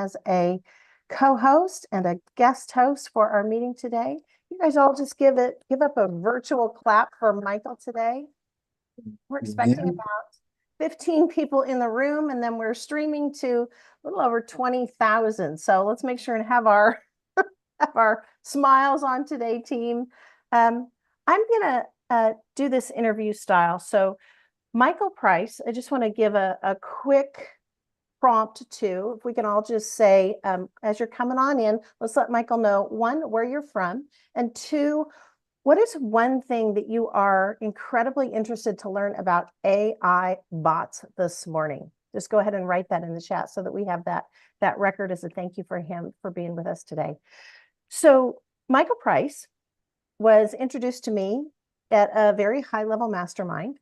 as a co-host and a guest host for our meeting today. You guys all just give up a virtual clap for Michael today. We're expecting about 15 people in the room, and then we're streaming to a little over 20,000. So let's make sure and have our have our smiles on today, team. I'm gonna do this interview style. So Michael Price, I just want to give a quick prompt to, if we can all just say, as you're coming on in, let's let Michael know, one, where you're from, and two, what is one thing that you are incredibly interested to learn about AI bots this morning? Just go ahead and write that in the chat so that we have that record as a thank you for him for being with us today. So Michael Price was introduced to me at a very high level mastermind.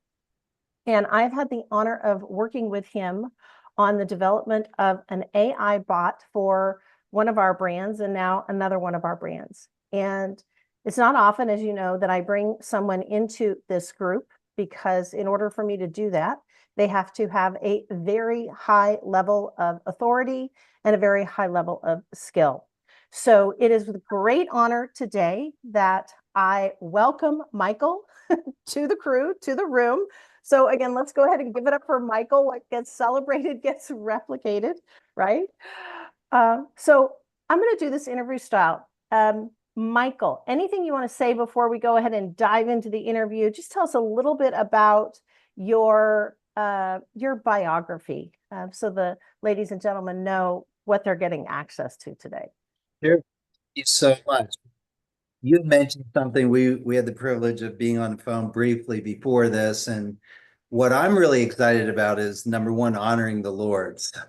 And I've had the honor of working with him on the development of an AI bot for one of our brands and now another one of our brands. And it's not often, as you know, that I bring someone into this group, because in order for me to do that, they have to have a very high level of authority and a very high level of skill. So it is with great honor today that I welcome Michael to the crew, to the room. So again, let's go ahead and give it up for Michael. What gets celebrated gets replicated, right? So I'm going to do this interview style. Michael, anything you want to say before we go ahead and dive into the interview? Just tell us a little bit about your biography, so the ladies and gentlemen know what they're getting access to today. Sure. Thank you so much. You mentioned something. We had the privilege of being on the phone briefly before this, and what I'm really excited about is, number one, honoring the Lord. So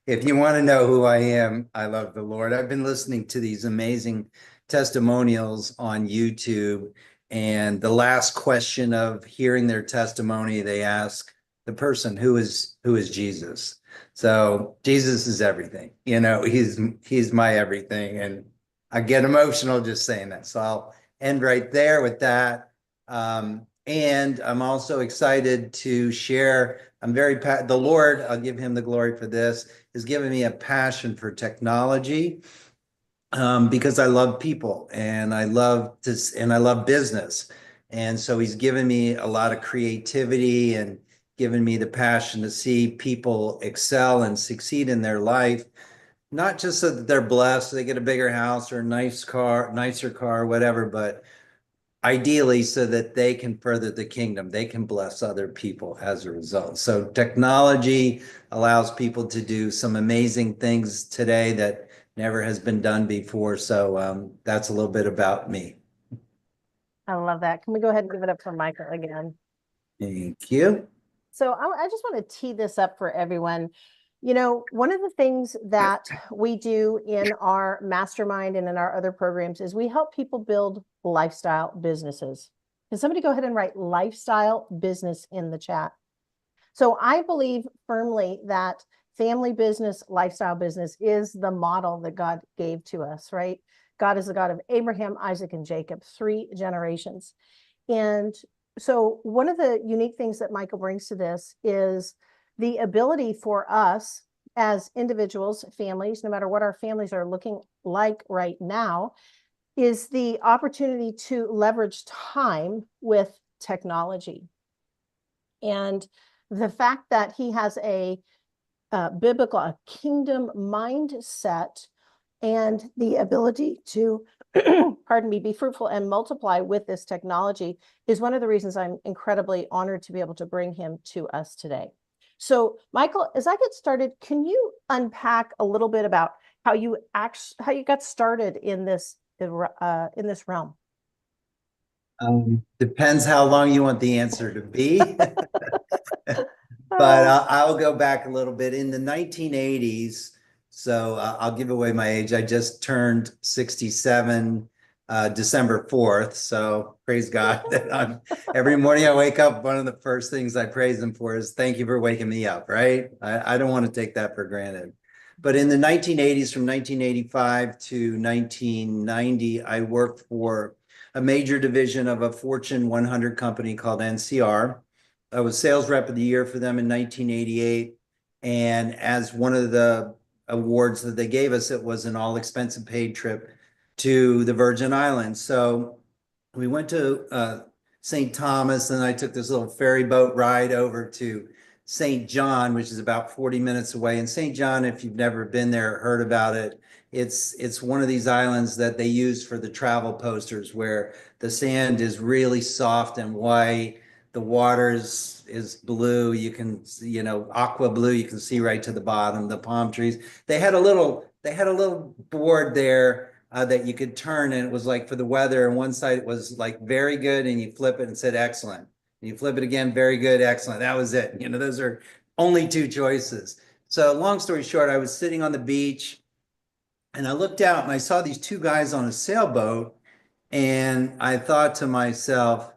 if you want to know who I am, I love the Lord. I've been listening to these amazing testimonials on YouTube, and the last question of hearing their testimony, they ask the person, who is Jesus? So Jesus is everything. He's my everything, and I get emotional just saying that. So I'll end right there with that. And I'm also excited to share. The Lord, I'll give him the glory for this, has given me a passion for technology, because I love people and I love business. And so he's given me a lot of creativity and given me the passion to see people excel and succeed in their life. Not just so that they're blessed, they get a bigger house or a nicer car, whatever, but ideally so that they can further the kingdom. They can bless other people as a result. So technology allows people to do some amazing things today that never has been done before. So that's a little bit about me. I love that. Can we go ahead and give it up for Michael again? Thank you. So I just want to tee this up for everyone. One of the things that we do in our mastermind and in our other programs is we help people build lifestyle businesses. Can somebody go ahead and write lifestyle business in the chat? So I believe firmly that family business, lifestyle business is the model that God gave to us, right? God is the God of Abraham, Isaac, and Jacob, 3 generations. And so one of the unique things that Michael brings to this is the ability for us as individuals, families, no matter what our families are looking like right now, is the opportunity to leverage time with technology. And the fact that he has a kingdom mindset and the ability to, pardon me, be fruitful and multiply with this technology is one of the reasons I'm incredibly honored to be able to bring him to us today. So, Michael, as I get started, can you unpack a little bit about how you got started in this realm? Depends how long you want the answer to be. But I'll go back a little bit. In the 1980s, so I'll give away my age. I just turned 67 December 4th. So praise God that every morning I wake up, one of the first things I praise him for is thank you for waking me up, right? I don't want to take that for granted. But in the 1980s, from 1985 to 1990, I worked for a major division of a Fortune 100 company called NCR. I was sales rep of the year for them in 1988. And as one of the awards that they gave us, it was an all expense paid trip to the Virgin Islands. So we went to St. Thomas, and I took this little ferry boat ride over to St. John, which is about 40 minutes away. And St. John, if you've never been there or heard about it, it's one of these islands that they use for the travel posters, where the sand is really soft and white. The water is blue. You can, aqua blue. You can see right to the bottom. The palm trees. They had a little board there that you could turn, and it was like for the weather. And one side it was like very good, and you flip it and said excellent. And you flip it again, very good, excellent. That was it. Those are only two choices. So long story short, I was sitting on the beach, and I looked out and I saw these two guys on a sailboat, and I thought to myself,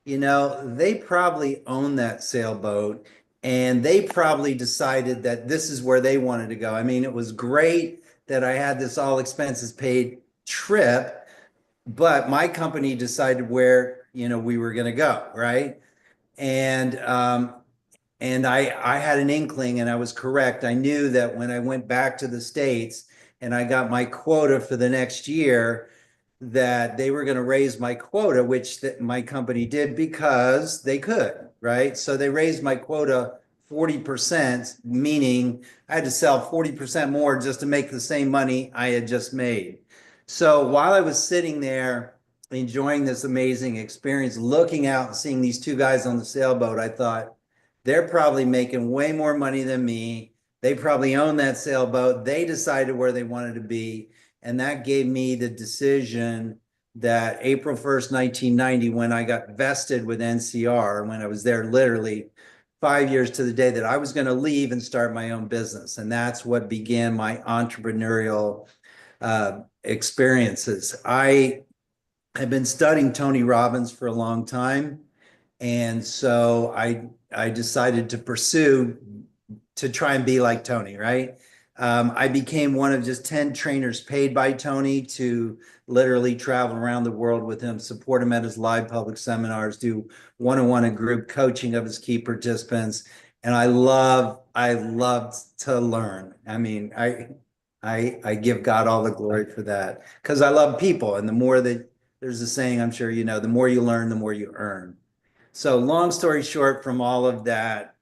they probably own that sailboat, and they probably decided that this is where they wanted to go. I mean, it was great that I had this all expenses paid trip, but my company decided where, we were going to go, right? And I had an inkling, and I was correct. I knew that when I went back to the States and I got my quota for the next year, that they were going to raise my quota, which my company did because they could, right? So they raised my quota 40%, meaning I had to sell 40% more just to make the same money I had just made. So while I was sitting there enjoying this amazing experience, looking out and seeing these two guys on the sailboat, I thought, they're probably making way more money than me. They probably own that sailboat. They decided where they wanted to be. And that gave me the decision that April 1st, 1990, when I got vested with NCR, when I was there literally 5 years to the day, that I was going to leave and start my own business. And that's what began my entrepreneurial experiences. I have been studying Tony Robbins for a long time. And so I decided to pursue to try and be like Tony, right? I became one of just 10 trainers paid by Tony to literally travel around the world with him, support him at his live public seminars, do one-on-one and group coaching of his key participants. And I loved to learn. I mean, I give God all the glory for that, because I love people. And the more that, there's a saying, I'm sure the more you learn, the more you earn. So long story short, from all of that,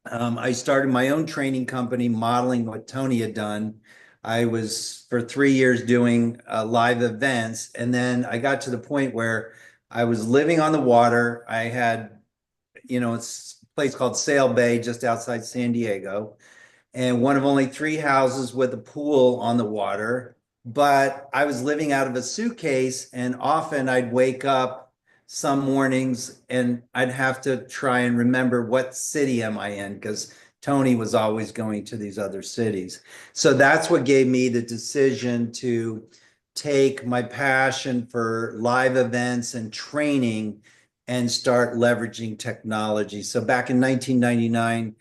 I started my own training company modeling what Tony had done. I was for 3 years doing live events. And then I got to the point where I was living on the water. I had, it's a place called Sail Bay just outside San Diego, and one of only 3 houses with a pool on the water. But I was living out of a suitcase, and often I'd wake up some mornings and I'd have to try and remember what city am I in, because Tony was always going to these other cities. So that's what gave me the decision to take my passion for live events and training and start leveraging technology. So back in 1999,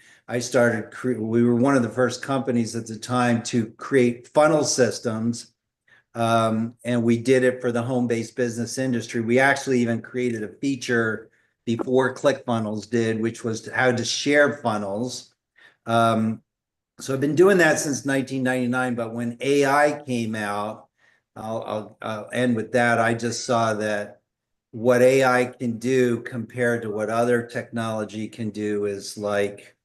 we were one of the first companies at the time to create funnel systems. And we did it for the home-based business industry. We actually even created a feature before ClickFunnels did, which was how to share funnels. So I've been doing that since 1999, but when AI came out, I'll end with that. I just saw that what AI can do compared to what other technology can do is like,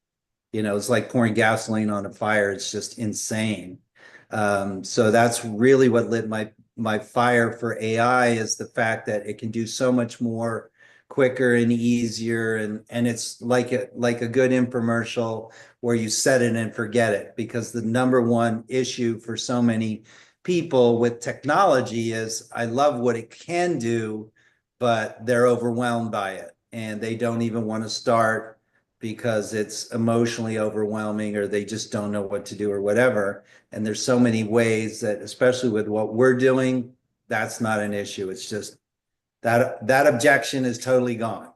it's like pouring gasoline on a fire. It's just insane. So that's really what lit my fire for AI, is the fact that it can do so much more quicker and easier, and it's like a good infomercial where you set it and forget it. Because the number one issue for so many people with technology is, I love what it can do, but they're overwhelmed by it and they don't even want to start because it's emotionally overwhelming, or they just don't know what to do or whatever. And there's so many ways that, especially with what we're doing, that's not an issue. It's just that objection is totally gone.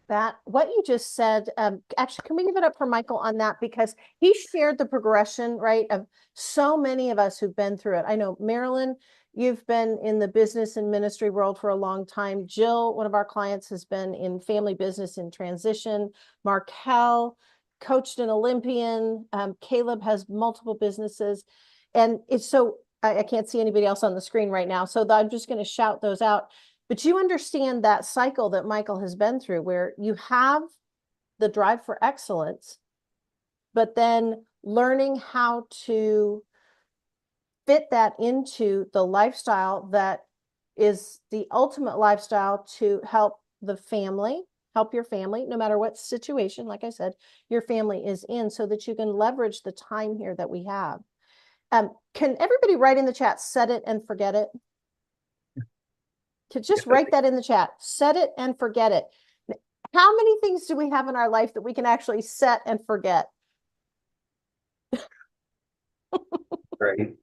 That what you just said, actually, can we give it up for Michael on that? Because he shared the progression, right, of so many of us who've been through it. I know, Marilyn, you've been in the business and ministry world for a long time. Jill, one of our clients, has been in family business in transition. Markel, coached an Olympian. Caleb has multiple businesses. And it's so, I can't see anybody else on the screen right now. So I'm just going to shout those out. But you understand that cycle that Michael has been through where you have the drive for excellence, but then learning how to fit that into the lifestyle that is the ultimate lifestyle to help the family, help your family, no matter what situation, like I said, your family is in, so that you can leverage the time here that we have. Can everybody write in the chat, set it and forget it? To just write that in the chat, set it and forget it. How many things do we have in our life that we can actually set and forget? Great.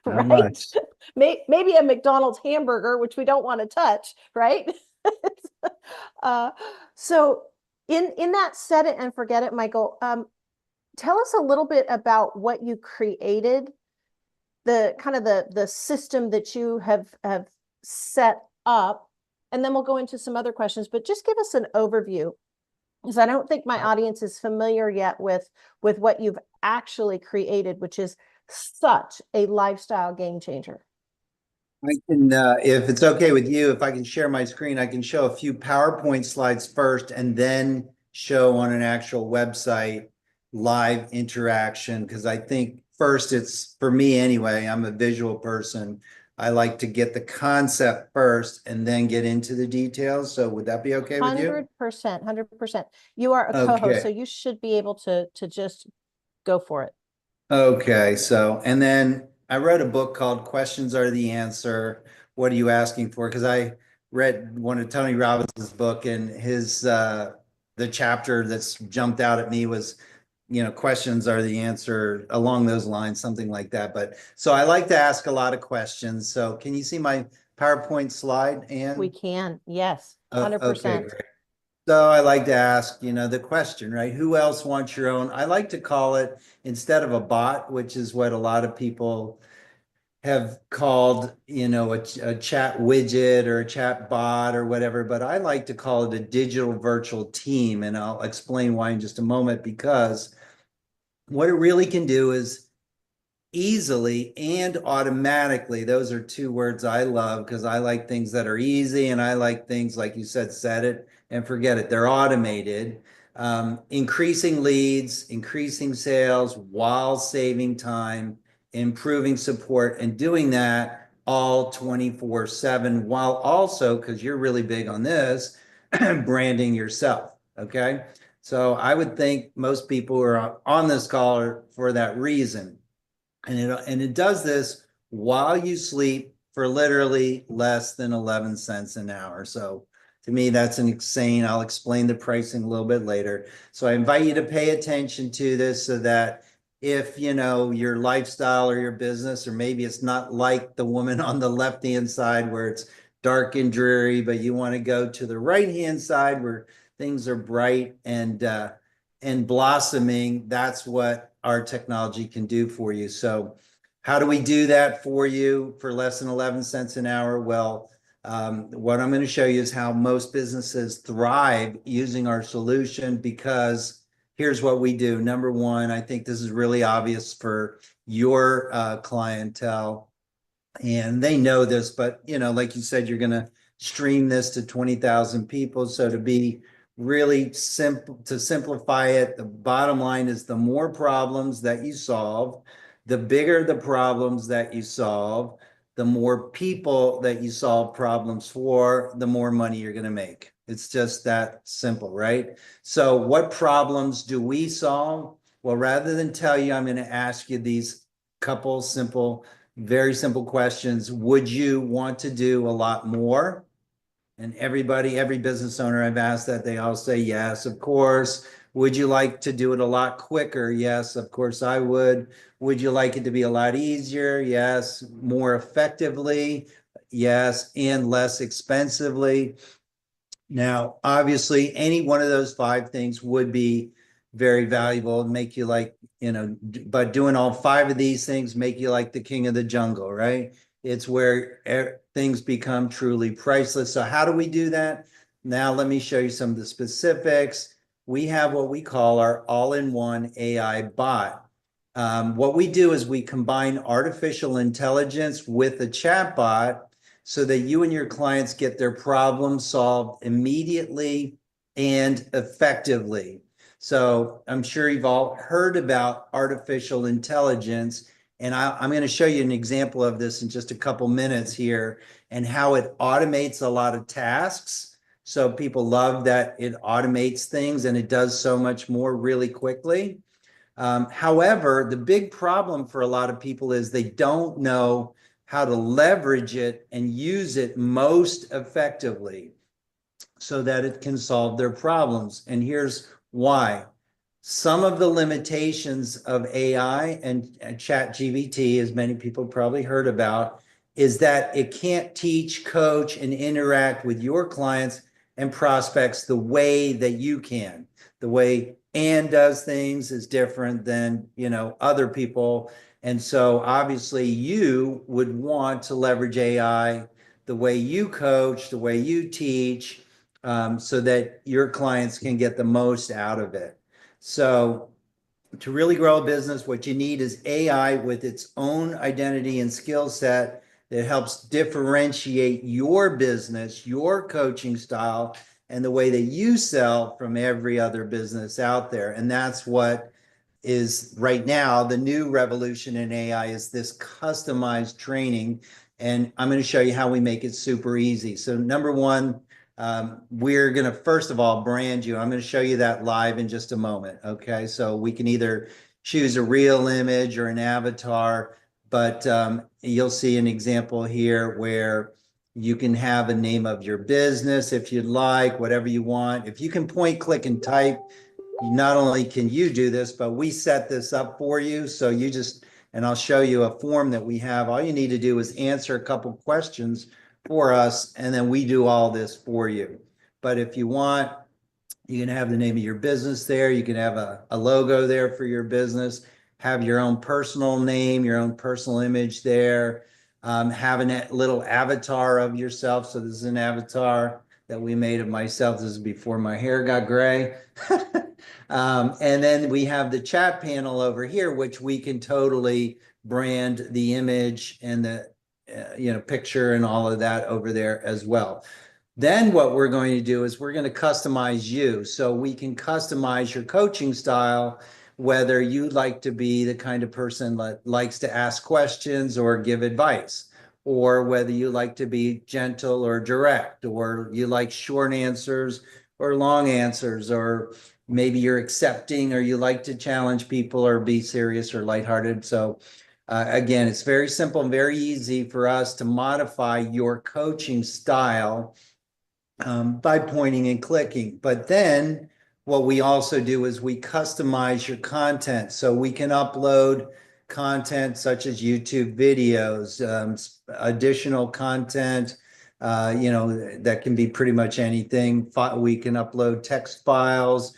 Not Right? much. Maybe a McDonald's hamburger, which we don't want to touch, right? uh, so in that set it and forget it, Michael, tell us a little bit about what you created, the kind of the system that you have set up, and then we'll go into some other questions, but just give us an overview, because I don't think my audience is familiar yet with what you've actually created, which is such a lifestyle game changer. I can, if it's okay with you, if I can share my screen, I can show a few PowerPoint slides first and then show on an actual website live interaction. Because I think first it's, for me anyway, I'm a visual person. I like to get the concept first and then get into the details. So would that be okay with you? 100%, 100%. You are a co-host, so Okay. you should be able to just go for it. Okay, so, and then I wrote a book called Questions Are the Answer. What are you asking for? Because I read one of Tony Robbins' book, and his the chapter that's jumped out at me was, questions are the answer, along those lines, something like that. But so I like to ask a lot of questions. So can you see my PowerPoint slide, Ann? We can, yes, Okay, 100%. great. So I like to ask, the question, right? Who else wants your own? I like to call it, instead of a bot, which is what a lot of people have called, a chat widget or a chat bot or whatever, but I like to call it a digital virtual team. And I'll explain why in just a moment, because what it really can do is easily and automatically. Those are two words I love, because I like things that are easy, and I like things, like you said, set it and forget it. They're automated, increasing leads, increasing sales while saving time, improving support, and doing that all 24/7, while also, because you're really big on this, branding yourself. Okay. So I would think most people who are on this call are for that reason. And it does this while you sleep for literally less than 11 cents an hour. So to me, that's an insane. I'll explain the pricing a little bit later. So I invite you to pay attention to this, so that if your lifestyle or your business, or maybe it's not like the woman on the left-hand side where it's dark and dreary, but you want to go to the right-hand side where things are bright and blossoming, that's what our technology can do for you. So how do we do that for you for less than 11 cents an hour? Well, what I'm going to show you is how most businesses thrive using our solution, because here's what we do. Number one, I think this is really obvious for your clientele, and they know this, but like you said, you're going to stream this to 20,000 people. So to be really simple, to simplify it, the bottom line is the more problems that you solve, the bigger the problems that you solve, the more people that you solve problems for, the more money you're going to make. It's just that simple, right? So what problems do we solve? Well, rather than tell you, I'm going to ask you these couple very simple questions. Would you want to do a lot more? And every business owner I've asked that, they all say yes, of course. Would you like to do it a lot quicker? Yes, of course I would. Would you like it to be a lot easier? Yes. More effectively? Yes. And less expensively? Now, obviously, any one of those five things would be very valuable and make you like, but doing all five of these things make you like the king of the jungle, right? It's where things become truly priceless. So how do we do that? Now, let me show you some of the specifics. we have what we call our all-in-one AI bot. What we do is we combine artificial intelligence with a chat bot so that you and your clients get their problem solved immediately and effectively. So I'm sure you've all heard about artificial intelligence, and I'm going to show you an example of this in just a couple minutes here and how it automates a lot of tasks. So people love that it automates things and it does so much more really quickly. However, the big problem for a lot of people is they don't know how to leverage it and use it most effectively so that it can solve their problems. And here's why. Some of the limitations of AI and chat GBT, as many people probably heard about, is that it can't teach, coach, and interact with your clients and prospects the way that you can. The way Ann does things is different than, other people. And so obviously you would want to leverage AI the way you coach, the way you teach, so that your clients can get the most out of it. So to really grow a business, what you need is AI with its own identity and skill set that helps differentiate your business, your coaching style, and the way that you sell from every other business out there. And that's what is right now the new revolution in AI is this customized training. And I'm going to show you how we make it super easy. So number one, we're going to first of all brand you. I'm going to show you that live in just a moment. Okay, so we can either choose a real image or an avatar, but you'll see an example here where you can have a name of your business if you'd like, whatever you want. If you can point, click, and type, not only can you do this, but we set this up for you. So you just, and I'll show you a form that we have. All you need to do is answer a couple questions for us, and then we do all this for you. But if you want, you can have the name of your business there. You can have a logo there for your business, have your own personal name, your own personal image there, have a little avatar of yourself. So this is an avatar that we made of myself. This is before my hair got gray. And then we have the chat panel over here, which we can totally brand the image and the picture and all of that over there as well. Then what we're going to do is we're going to customize you. So we can customize your coaching style, whether you'd like to be the kind of person that likes to ask questions or give advice, or whether you like to be gentle or direct, or you like short answers or long answers, or maybe you're accepting or you like to challenge people or be serious or lighthearted. So again, it's very simple and very easy for us to modify your coaching style by pointing and clicking. But then what we also do is we customize your content. So we can upload content such as YouTube videos, additional content, that can be pretty much anything. We can upload text files,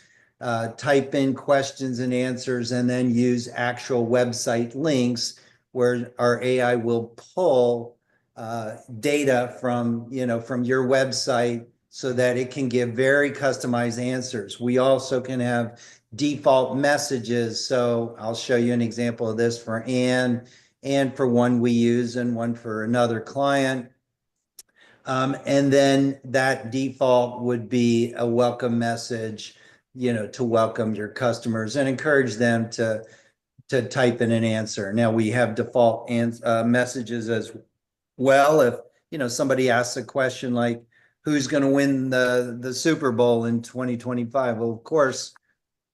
type in questions and answers, and then use actual website links where our AI will pull data from your website so that it can give very customized answers. We also can have default messages. So I'll show you an example of this for Ann and for one we use and one for another client. And then that default would be a welcome message, to welcome your customers and encourage them to type in an answer. Now we have default messages as well. If somebody asks a question like, who's going to win the Super Bowl in 2025? Well, of course,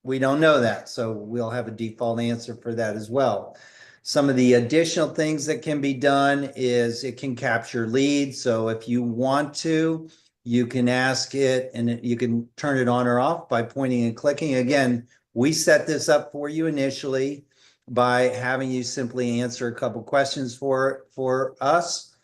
we don't know that. So we'll have a default answer for that as well. Some of the additional things that can be done is it can capture leads. So if you want to, you can ask it and you can turn it on or off by pointing and clicking. Again, we set this up for you initially by having you simply answer a couple questions for us.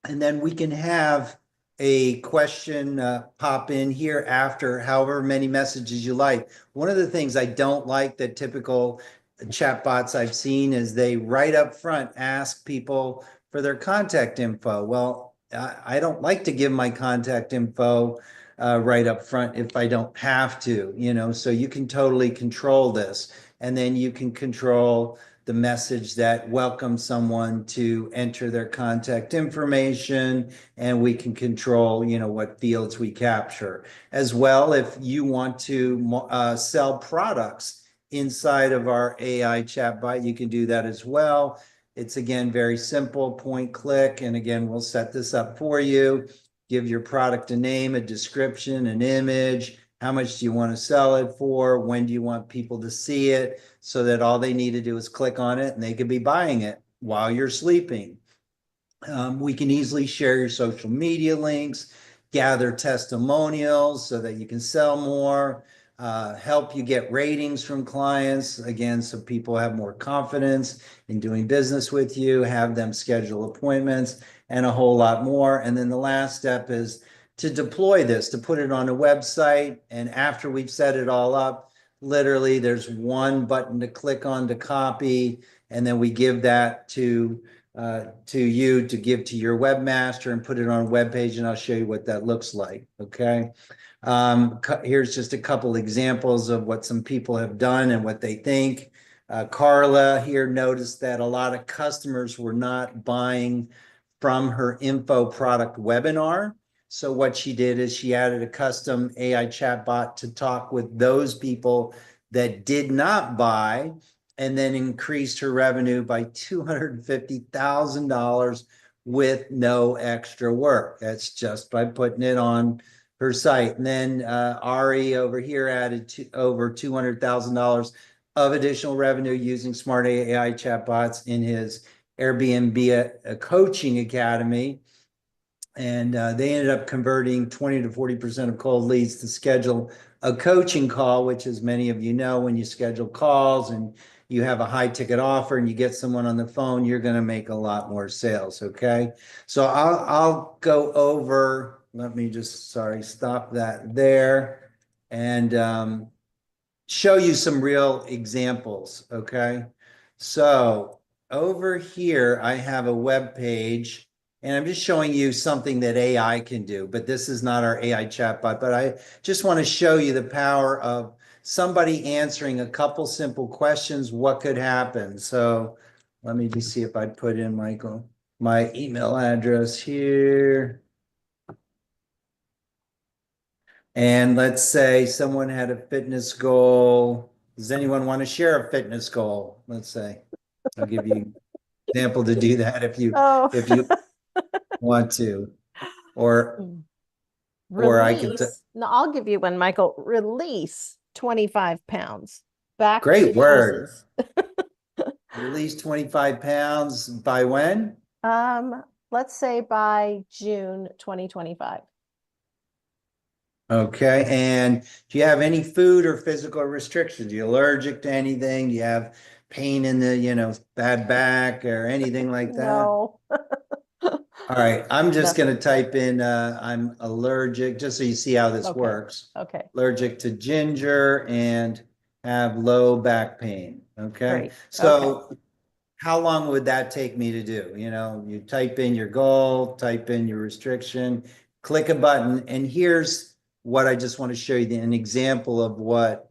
And then we can have a question pop in here after however many messages you like. One of the things I don't like that typical chatbots I've seen is they right up front ask people for their contact info. Well, I don't like to give my contact info right up front if I don't have to, so you can totally control this. And then you can control the message that welcomes someone to enter their contact information, and we can control, what fields we capture. As well, if you want to sell products inside of our AI chatbot, you can do that as well. It's again very simple, point click, and again, we'll set this up for you. Give your product a name, a description, an image. How much do you want to sell it for? When do you want people to see it? So that all they need to do is click on it and they could be buying it while you're sleeping. We can easily share your social media links, gather testimonials so that you can sell more, help you get ratings from clients, again, so people have more confidence in doing business with you, have them schedule appointments, and a whole lot more. And then the last step is to deploy this, to put it on a website. And after we've set it all up, literally there's one button to click on to copy, and then we give that to you to give to your webmaster and put it on a web page, and I'll show you what that looks like. Okay. Here's just a couple examples of what some people have done and what they think. Carla here noticed that a lot of customers were not buying from her info product webinar. So what she did is she added a custom AI chatbot to talk with those people that did not buy, and then increased her revenue by $250,000 with no extra work. That's just by putting it on her site. And then Ari over here added over $200,000 of additional revenue using smart AI chatbots in his Airbnb coaching academy. And they ended up converting 20 to 40% of cold leads to schedule a coaching call, which, as many of you know, when you schedule calls and you have a high ticket offer and you get someone on the phone, you're going to make a lot more sales. Okay. So I'll go over, let me just, stop that there, and show you some real examples. Okay. So over here, I have a web page, and I'm just showing you something that AI can do, but this is not our AI chatbot, but I just want to show you the power of somebody answering a couple simple questions. What could happen? So let me just see if I put in my email address here. And let's say someone had a fitness goal. Does anyone want to share a fitness goal? Let's say. I'll give you an example to do that if you want to. Or I could No, I'll give you one, Michael. Release 25 pounds. Back great to word. pieces. Release 25 pounds by when? Let's say by June 2025. Okay. And do you have any food or physical restrictions? Are you allergic to anything? Do you have pain in the, bad back or anything like that? No. All right. I'm just No. going to type in, I'm allergic, just so you see how this Okay. works. Okay. Allergic to ginger and have low back pain. Okay. Great. So how long would that take me to do? You type in your goal, type in your restriction, click a button, and here's what I just want to show you, an example of what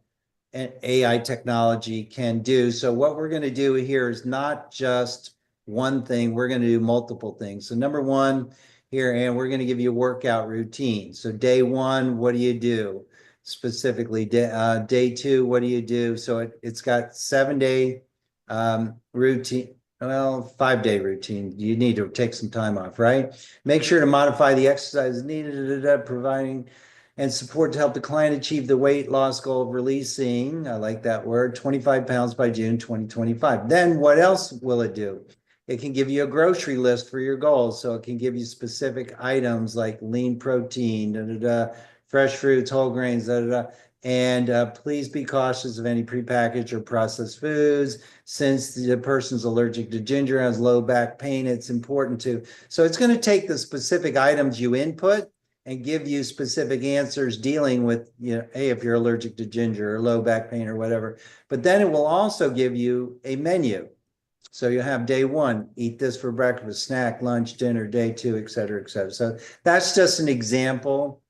an AI technology can do. So what we're going to do here is not just one thing, we're going to do multiple things. So number one here, and we're going to give you a workout routine. So day one, what do you do? Specifically, day two, what do you do? So it's got 7-day routine. Well, 5-day routine. You need to take some time off, right? Make sure to modify the exercise needed, providing and support to help the client achieve the weight loss goal of releasing, I like that word, 25 pounds by June 2025. Then what else will it do? It can give you a grocery list for your goals. So it can give you specific items like lean protein, fresh fruits, whole grains, And please be cautious of any prepackaged or processed foods. Since the person's allergic to ginger, has low back pain, it's important to. So it's going to take the specific items you input and give you specific answers dealing with, hey, if you're allergic to ginger or low back pain or whatever. But then it will also give you a menu. So you have day one, eat this for breakfast, snack, lunch, dinner, day two, et cetera, et cetera. So that's just an example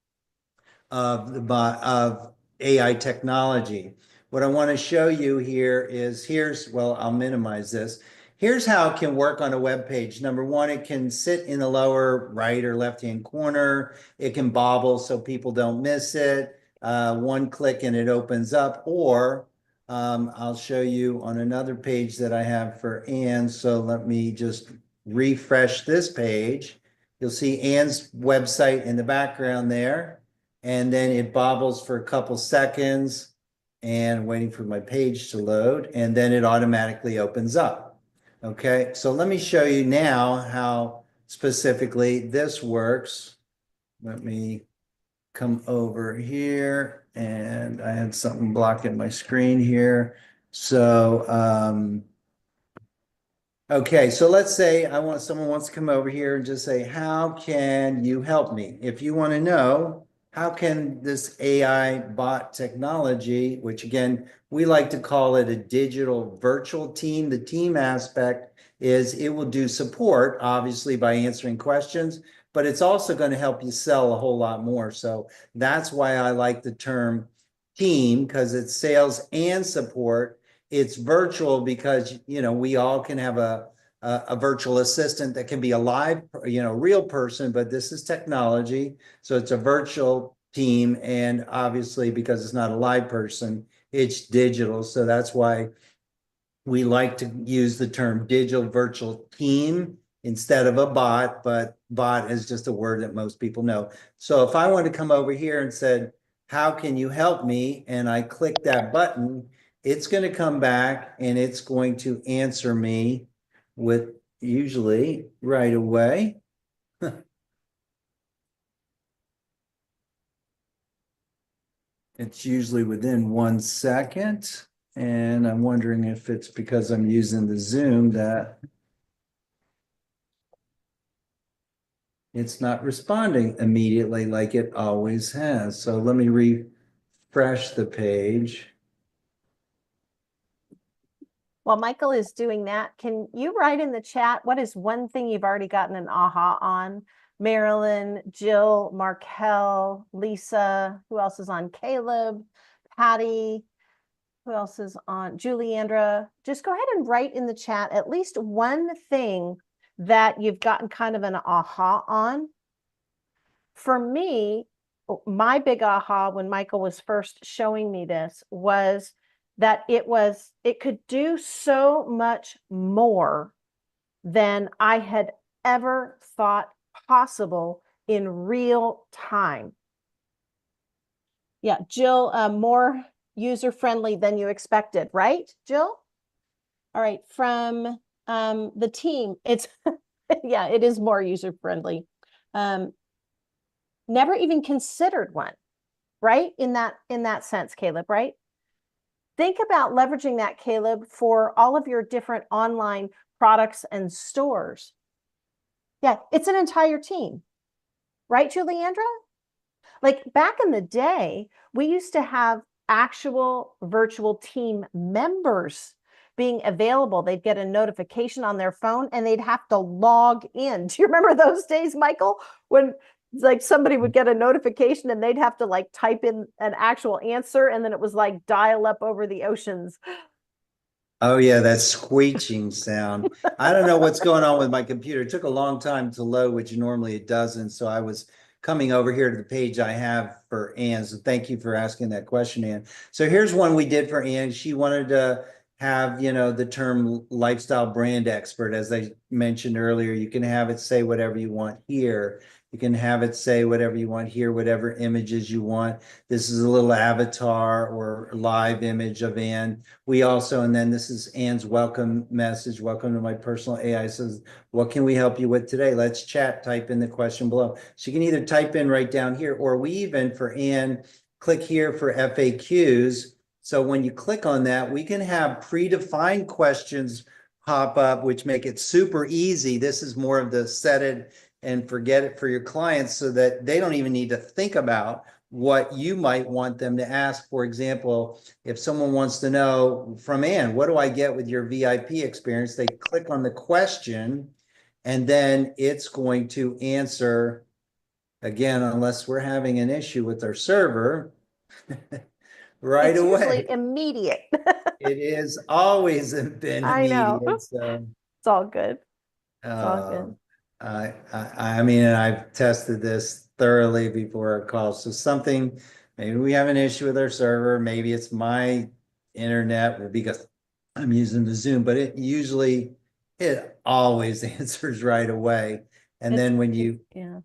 of AI technology. What I want to show you here is well, I'll minimize this. Here's how it can work on a web page. Number one, it can sit in the lower right or left-hand corner. It can bobble so people don't miss it. One click and it opens up, or I'll show you on another page that I have for Anne. So let me just refresh this page. You'll see Anne's website in the background there, and then it bobbles for a couple seconds and waiting for my page to load, and then it automatically opens up. Okay, so let me show you now how specifically this works. Let me come over here, and I had something blocking my screen here. So, okay, so let's say someone wants to come over here and just say, how can you help me? If you want to know, how can this AI bot technology, which again, we like to call it a digital virtual team. The team aspect is it will do support, obviously, by answering questions, but it's also going to help you sell a whole lot more. So that's why I like the term team, because it's sales and support. It's virtual because, we all can have a virtual assistant that can be a live, real person, but this is technology. So it's a virtual team. And obviously, because it's not a live person, it's digital. So that's why we like to use the term digital virtual team instead of a bot, but bot is just a word that most people know. So if I want to come over here and said, how can you help me? And I click that button, it's going to come back and it's going to answer me with usually right away. It's usually within 1 second. And I'm wondering if it's because I'm using the Zoom that it's not responding immediately like it always has. So let me refresh the page. While Michael is doing that, can you write in the chat, what is one thing you've already gotten an aha on? Marilyn, Jill, Markel, Lisa, who else is on? Caleb, Patty, who else is on? Juliandra. Just go ahead and write in the chat at least one thing that you've gotten kind of an aha on. For me, my big aha when Michael was first showing me this was that it could do so much more than I had ever thought possible in real time. Yeah, Jill, more user-friendly than you expected, right, Jill? All right, from the team, it's, yeah, it is more user-friendly. Never even considered one, right? In that sense, Caleb, right? Think about leveraging that, Caleb, for all of your different online products and stores. Yeah, it's an entire team, right, Juliandra? Like back in the day, we used to have actual virtual team members being available. They'd get a notification on their phone and they'd have to log in. Do you remember those days, Michael, when like somebody would get a notification and they'd have to like type in an actual answer and then it was like dial up over the oceans? Oh yeah, that screeching sound. I don't know what's going on with my computer. It took a long time to load, which normally it doesn't. So I was coming over here to the page I have for Anne. So thank you for asking that question, Anne. So here's one we did for Anne. She wanted to have, the term lifestyle brand expert. As I mentioned earlier, you can have it say whatever you want here. You can have it say whatever you want here, whatever images you want. This is a little avatar or live image of Anne. We also, and then this is Anne's welcome message. Welcome to my personal AI. Says, what can we help you with today? Let's chat. Type in the question below. So you can either type in right down here, or we even, for Anne, click here for FAQs. So when you click on that, we can have predefined questions pop up, which make it super easy. This is more of the set it and forget it for your clients, so that they don't even need to think about what you might want them to ask. For example, if someone wants to know from Anne, what do I get with your VIP experience? They click on the question and then it's going to answer again, unless we're having an issue with our server, right It's usually away. immediate. It is always been I know. immediate, so. It's all good. It's all Uh, good. I mean, and I've tested this thoroughly before our call. So something, maybe we have an issue with our server, maybe it's my internet or because I'm using the Zoom, but it always answers right away. And It's then when you yeah.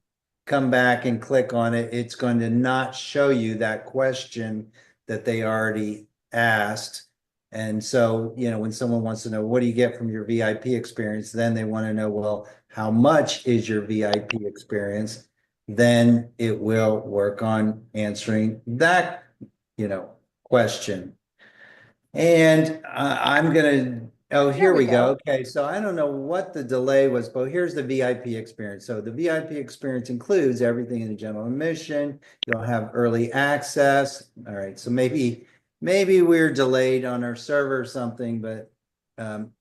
come back and click on it, it's going to not show you that question that they already asked. And so, when someone wants to know, what do you get from your VIP experience? Then they want to know, well, how much is your VIP experience? Then it will work on answering that, question. And I'm gonna, oh, There here we we go. go. Okay, so I don't know what the delay was, but here's the VIP experience. So the VIP experience includes everything in the general admission. You'll have early access. All right, so maybe we're delayed on our server or something, but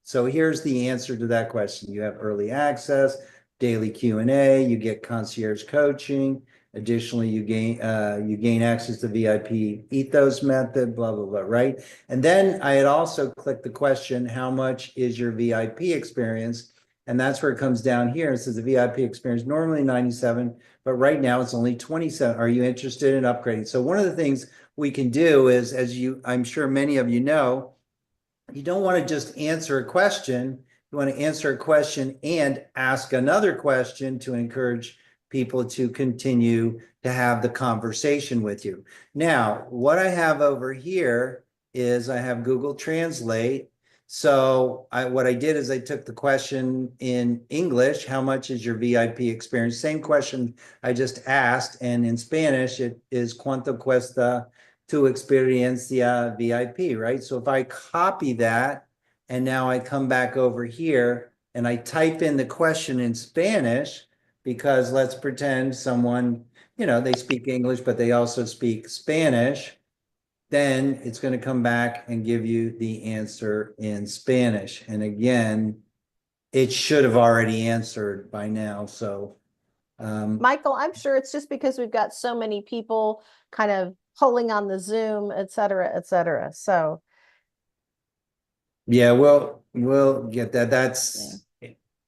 so here's the answer to that question. You have early access, daily Q&A, you get concierge coaching. Additionally, you gain access to VIP ethos method, blah, blah, blah, right? And then I had also clicked the question, how much is your VIP experience? And that's where it comes down here. It says the VIP experience normally 97, but right now it's only 27. Are you interested in upgrading? So one of the things we can do is, I'm sure many of you know, you don't want to just answer a question. You want to answer a question and ask another question to encourage people to continue to have the conversation with you. Now, what I have over here is I have Google Translate. So what I did is I took the question in English, how much is your VIP experience? Same question I just asked. And in Spanish, it is cuánto cuesta to experiencia VIP, right? So if I copy that and now I come back over here and I type in the question in Spanish, because let's pretend someone, they speak English, but they also speak Spanish, then it's going to come back and give you the answer in Spanish. And again, it should have already answered by now. So Michael, I'm sure it's just because we've got so many people kind of pulling on the Zoom, et cetera, et cetera. So yeah, we'll get that. That's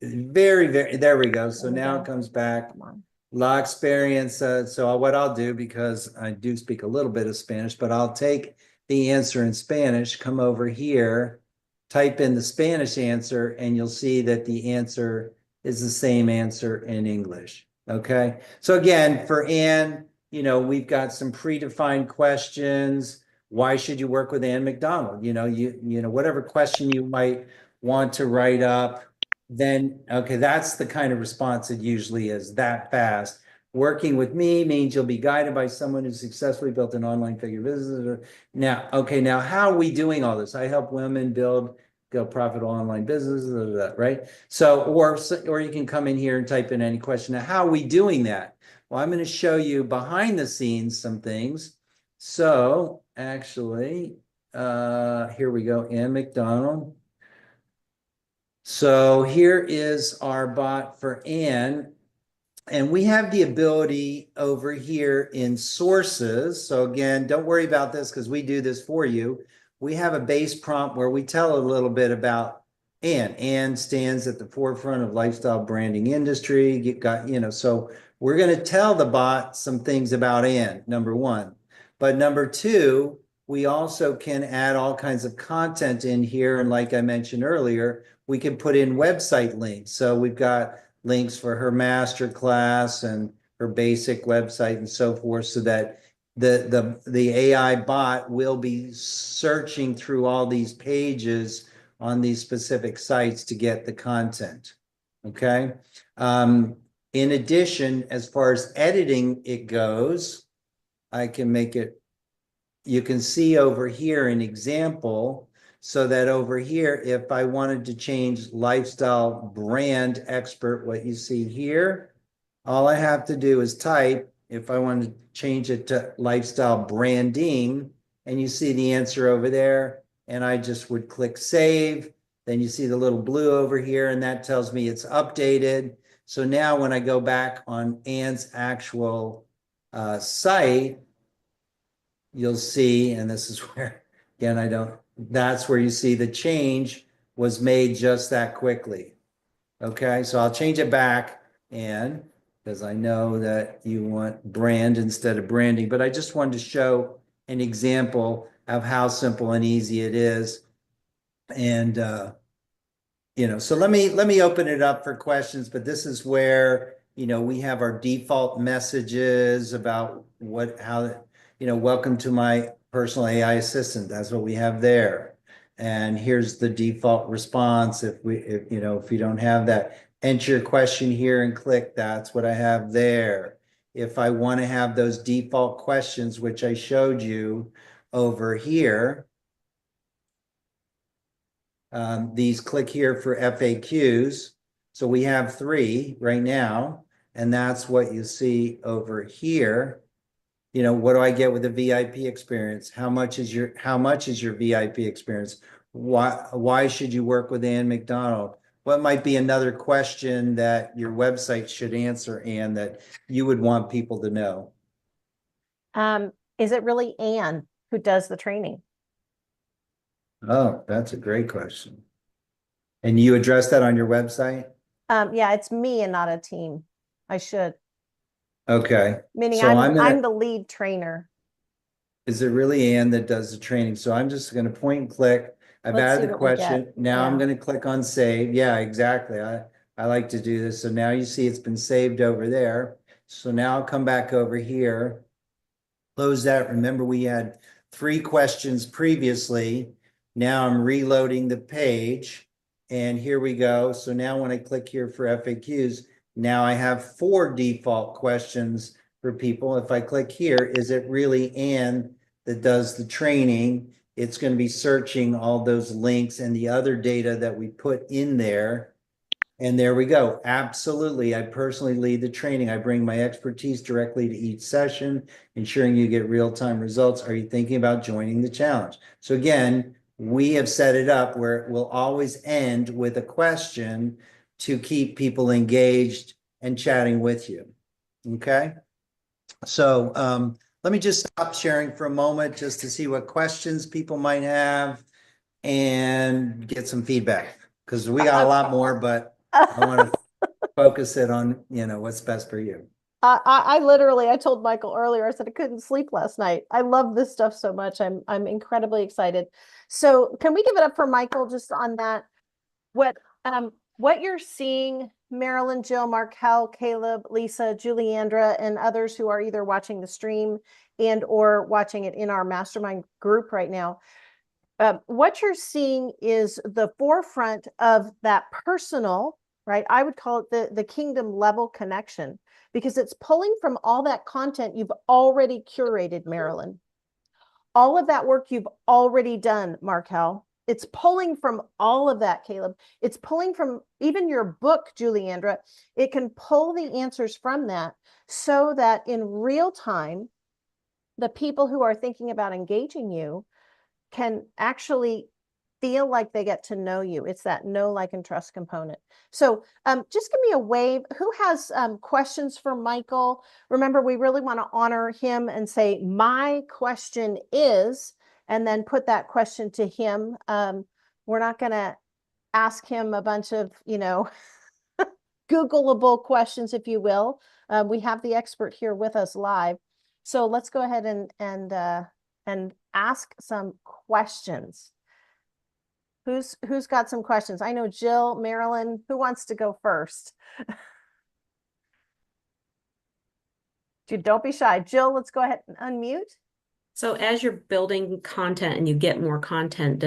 very, very, there we go. So there we now it go. comes back. Come on. La experience. So what I'll do, because I do speak a little bit of Spanish, but I'll take the answer in Spanish, come over here, type in the Spanish answer, and you'll see that the answer is the same answer in English. Okay. So again, for Anne, we've got some predefined questions. Why should you work with Anne McDonald? Whatever question you might want to write up, then, okay, that's the kind of response it usually is, that fast. Working with me means you'll be guided by someone who successfully built an online figure business. Now, how are we doing all this? I help women build profitable online businesses, right? So, or you can come in here and type in any question. Now, how are we doing that? Well, I'm going to show you behind the scenes some things. So actually, here we go, Ann McDonald. So here is our bot for Ann. And we have the ability over here in sources. So again, don't worry about this because we do this for you. We have a base prompt where we tell a little bit about Ann. Ann stands at the forefront of lifestyle branding industry. So we're going to tell the bot some things about Ann, number one. But number two, we also can add all kinds of content in here. And like I mentioned earlier, we can put in website links. So we've got links for her master class and her basic website and so forth, so that the AI bot will be searching through all these pages on these specific sites to get the content. Okay. In addition, as far as editing it goes, I can make it, you can see over here an example. So that over here, if I wanted to change lifestyle brand expert, what you see here, all I have to do is type, if I want to change it to lifestyle branding, and you see the answer over there, and I just would click save. Then you see the little blue over here, and that tells me it's updated. So now when I go back on Ann's actual site, you'll see, and this is where, again, that's where you see the change was made just that quickly. Okay, so I'll change it back, and because I know that you want brand instead of branding, but I just wanted to show an example of how simple and easy it is. And so let me open it up for questions, but this is where, we have our default messages about how, welcome to my personal AI assistant. That's what we have there. And here's the default response. If you don't have that, enter your question here and click, that's what I have there. If I want to have those default questions, which I showed you over here, these click here for FAQs. So we have 3 right now, and that's what you see over here. What do I get with a VIP experience? How much is your VIP experience? Why should you work with Ann McDonald? What might be another question that your website should answer, Ann, that you would want people to know? Is it really Ann who does the training? Oh, that's a great question. And you address that on your website? Yeah, it's me and not a team. I should. Okay. Meaning So I'm the lead trainer. Is it really Ann that does the training? So I'm just going to point and click. I've Let's see added the what we get. question. Now I'm Yeah. going to click on save. Yeah, exactly. I like to do this. So now you see it's been saved over there. So now I'll come back over here, close that. Remember, we had 3 questions previously. Now I'm reloading the page, and here we go. So now when I click here for FAQs, now I have 4 default questions for people. If I click here, is it really Ann that does the training? It's going to be searching all those links and the other data that we put in there. And there we go. Absolutely. I personally lead the training. I bring my expertise directly to each session, ensuring you get real-time results. Are you thinking about joining the challenge? So again, we have set it up where it will always end with a question to keep people engaged and chatting with you. Okay. So let me just stop sharing for a moment just to see what questions people might have and get some feedback, because we got a lot more, but I want to focus it on, what's best for you. I told Michael earlier, I said I couldn't sleep last night. I love this stuff so much. I'm incredibly excited. So can we give it up for Michael just on that? What you're seeing, Marilyn, Jill, Markel, Caleb, Lisa, Juliandra, and others who are either watching the stream and or watching it in our mastermind group right now. What you're seeing is the forefront of that personal, right? I would call it the kingdom level connection, because it's pulling from all that content you've already curated, Marilyn. All of that work you've already done, Markel. It's pulling from all of that, Caleb. It's pulling from even your book, Juliandra. It can pull the answers from that so that in real time, the people who are thinking about engaging you can actually feel like they get to know you. It's that know, like, and trust component. So just give me a wave. Who has questions for Michael? Remember, we really want to honor him and say, my question is, and then put that question to him. We're not going to ask him a bunch of, Googleable questions, if you will. We have the expert here with us live. So let's go ahead and ask some questions. Who's got some questions? I know Jill, Marilyn, who wants to go first? Dude, don't be shy. Jill, let's go ahead and unmute. So as you're building content and you get more content,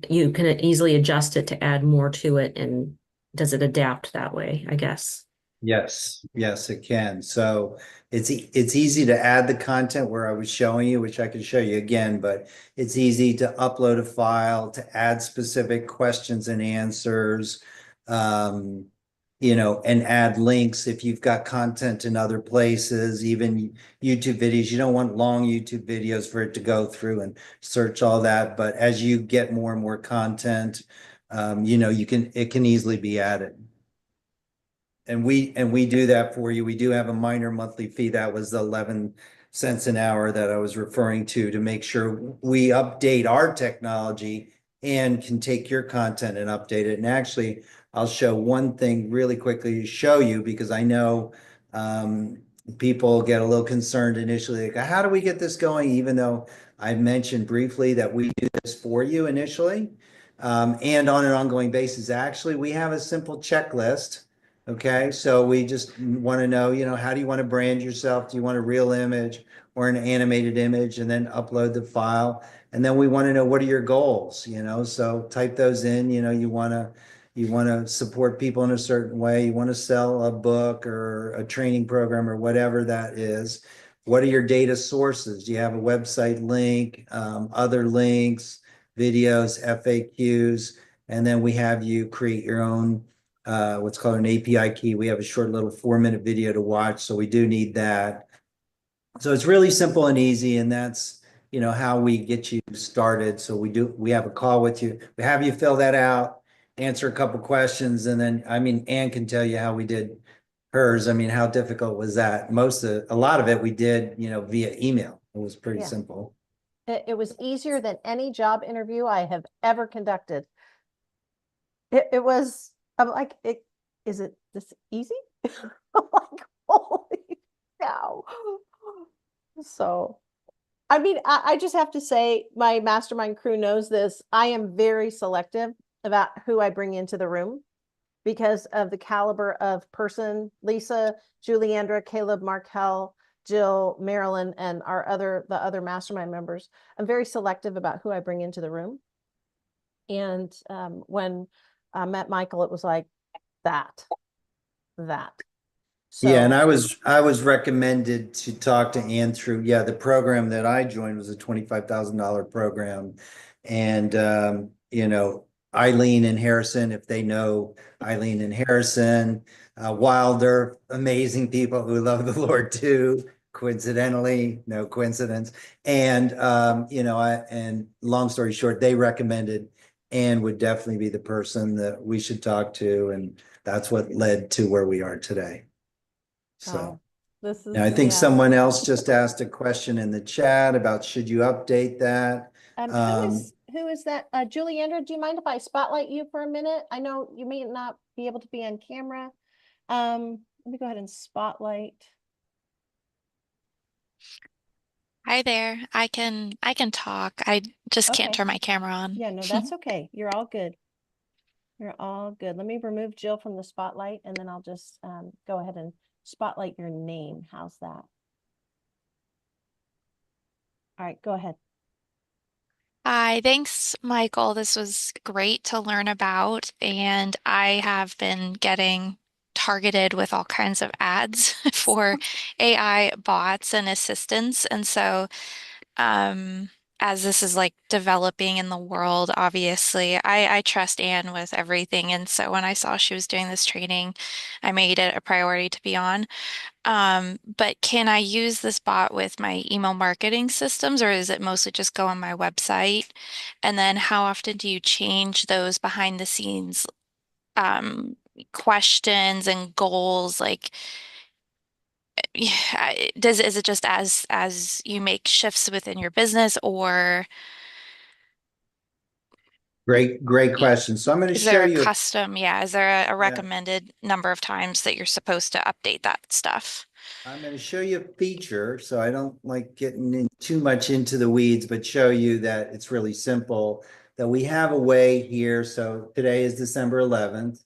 you can easily adjust it to add more to it, and does it adapt that way, I guess? Yes, it can. So it's easy to add the content where I was showing you, which I can show you again, but it's easy to upload a file, to add specific questions and answers, and add links if you've got content in other places, even YouTube videos. You don't want long YouTube videos for it to go through and search all that. But as you get more and more content, it can easily be added. and we do that for you. We do have a minor monthly fee. That was the 11 cents an hour that I was referring to make sure we update our technology and can take your content and update it. And actually, I'll show one thing really quickly to show you, because I know people get a little concerned initially, like, how do we get this going? Even though I mentioned briefly that we do this for you initially, and on an ongoing basis. Actually, we have a simple checklist. Okay, so we just want to know, how do you want to brand yourself? Do you want a real image or an animated image, and then upload the file? And then we want to know, what are your goals? So type those in. You want to support people in a certain way. You want to sell a book or a training program or whatever that is. What are your data sources? Do you have a website link, other links, videos, FAQs? And then we have you create your own what's called an API key. We have a short little 4-minute video to watch, so we do need that. So it's really simple and easy, and that's how we get you started. So we have a call with you. We have you fill that out, answer a couple questions, and then Ann can tell you how we did hers. How difficult was that? A lot of it we did, via email. It was pretty Yeah. simple. It was easier than any job interview I have ever conducted. It was, I'm like, is it this easy? I'm like, holy cow. So, I just have to say, my mastermind crew knows this. I am very selective about who I bring into the room because of the caliber of person. Lisa, Juliandra, Caleb, Markel, Jill, Marilyn, and the other mastermind members. I'm very selective about who I bring into the room. And when I met Michael, it was like that. So Yeah, and I was recommended to talk to Ann through, the program that I joined was a $25,000 program. And Eileen and Harrison, if they know Eileen and Harrison, Wilder, amazing people who love the Lord too. Coincidentally, no coincidence. And and long story short, they recommended Ann would definitely be the person that we should talk to, and that's what led to where we are today. So this is, now I think someone else just asked a question in the chat about, should you update that? who is that? Juliandra, do you mind if I spotlight you for a minute? I know you may not be able to be on camera. Let me go ahead and spotlight. Hi there. I can talk. I just can't Okay. turn my camera on. Yeah, no, that's okay. You're all good. You're all good. Let me remove Jill from the spotlight, and then I'll just go ahead and spotlight your name. How's that? All right, go ahead. Hi, thanks, Michael. This was great to learn about, and I have been getting targeted with all kinds of ads for AI bots and assistants. And so, as this is like developing in the world, obviously, I trust Anne with everything. And so when I saw she was doing this training, I made it a priority to be on. But can I use this bot with my email marketing systems, or is it mostly just go on my website? And then how often do you change those behind the scenes questions and goals? Like, yeah, is it just as you make shifts within your business, or Great question. So I'm going to is show there a you. custom? Yeah, is there a Yeah. recommended number of times that you're supposed to update that stuff? I'm going to show you a feature, so I don't like getting in too much into the weeds, but show you that it's really simple, that we have a way here. So today is December 11th,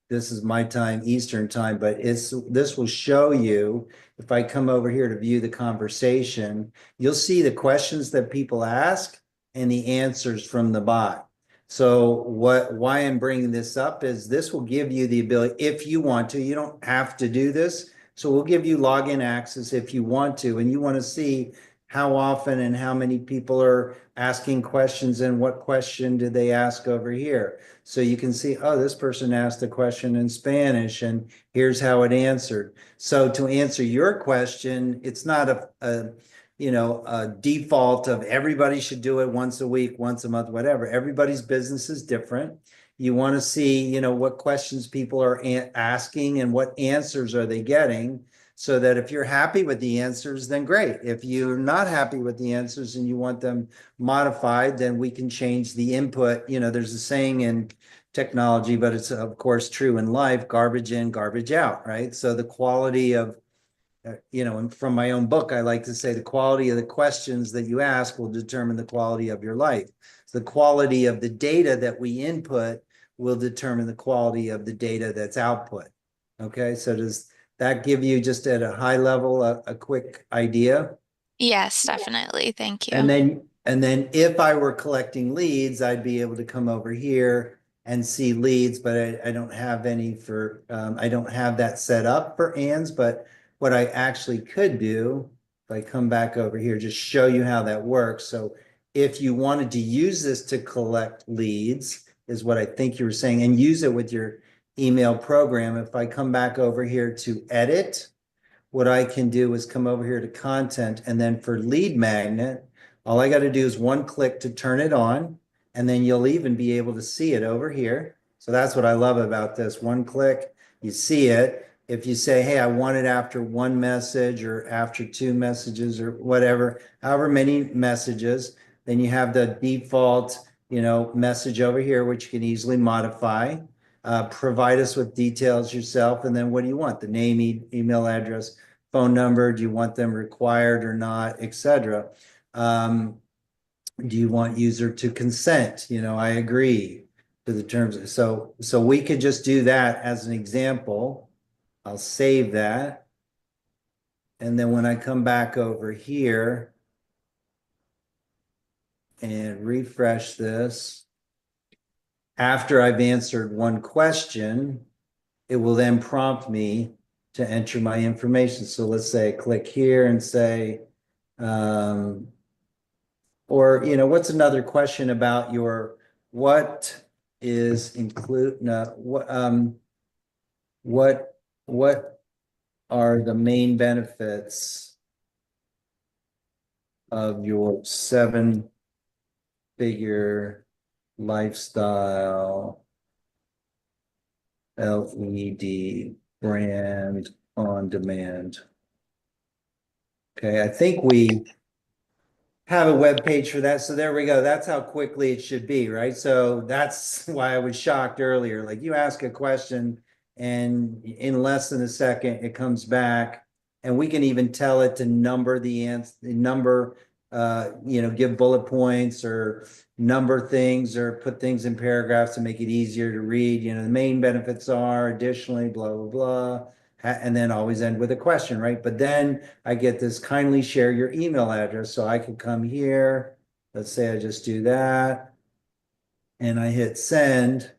this is my time, Eastern time, but this will show you, if I come over here to view the conversation, you'll see the questions that people ask and the answers from the bot. So why I'm bringing this up is this will give you the ability, if you want to, you don't have to do this. So we'll give you login access if you want to, and you want to see how often and how many people are asking questions and what question did they ask over here. So you can see, oh, this person asked a question in Spanish and here's how it answered. So to answer your question, it's not a default of everybody should do it once a week, once a month, whatever. Everybody's business is different. You want to see, you know, what questions people are asking and what answers are they getting, so that if you're happy with the answers, then great. If you're not happy with the answers and you want them modified, then we can change the input. You know, there's a saying in technology, but it's of course true in life: garbage in, garbage out, right? So the quality of you know, and from my own book, I like to say the quality of the questions that you ask will determine the quality of your life. So the quality of the data that we input will determine the quality of the data that's output. Okay, so does that give you, just at a high level, a quick idea? Yes, definitely. Thank And you. then if I were collecting leads, I'd be able to come over here and see leads, but I don't have any for, I don't have that set up for Ann's, but what I actually could do, if I come back over here, just show you how that works. So if you wanted to use this to collect leads, is what I think you were saying, and use it with your email program. If I come back over here to edit, what I can do is come over here to content, and then for lead magnet, all I got to do is one click to turn it on, and then you'll even be able to see it over here. So that's what I love about this. One click, you see it. If you say, hey, I want it after one message or after two messages or whatever, however many messages, then you have the default, you know, message over here, which you can easily modify. Provide us with details yourself, and then what do you want? The name, email address, phone number. Do you want them required or not, etc. Do you want user to consent? You know, I agree to the terms. So we could just do that as an example. I'll save that. And then when I come back over here and refresh this, after I've answered one question, it will then prompt me to enter my information. So let's say click here and say, or, you know, what's another question about what is include, no, what are the main benefits of your 7-figure lifestyle LED brand on demand? Okay, I think we have a web page for that. So there we go. That's how quickly it should be, right? So that's why I was shocked earlier. Like, you ask a question and in less than a second it comes back, and we can even tell it to number the answer, you know, give bullet points or number things or put things in paragraphs to make it easier to read. You know, the main benefits are additionally, blah, blah, blah. And then always end with a question, right? But then I get this kindly share your email address. So I could come here. Let's say I just do that. And I hit send.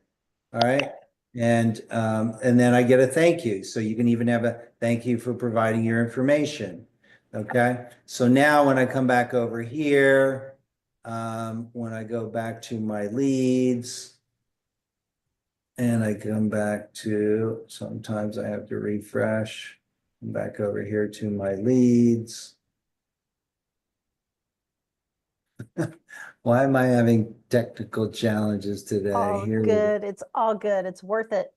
All right. And then I get a thank you. So you can even have a thank you for providing your information. Okay. So now when I come back over here, when I go back to my leads, and I come back to, sometimes I have to refresh, come back over here to my leads. Why am I having technical challenges today? All Here we go. good. It's all good. It's worth it.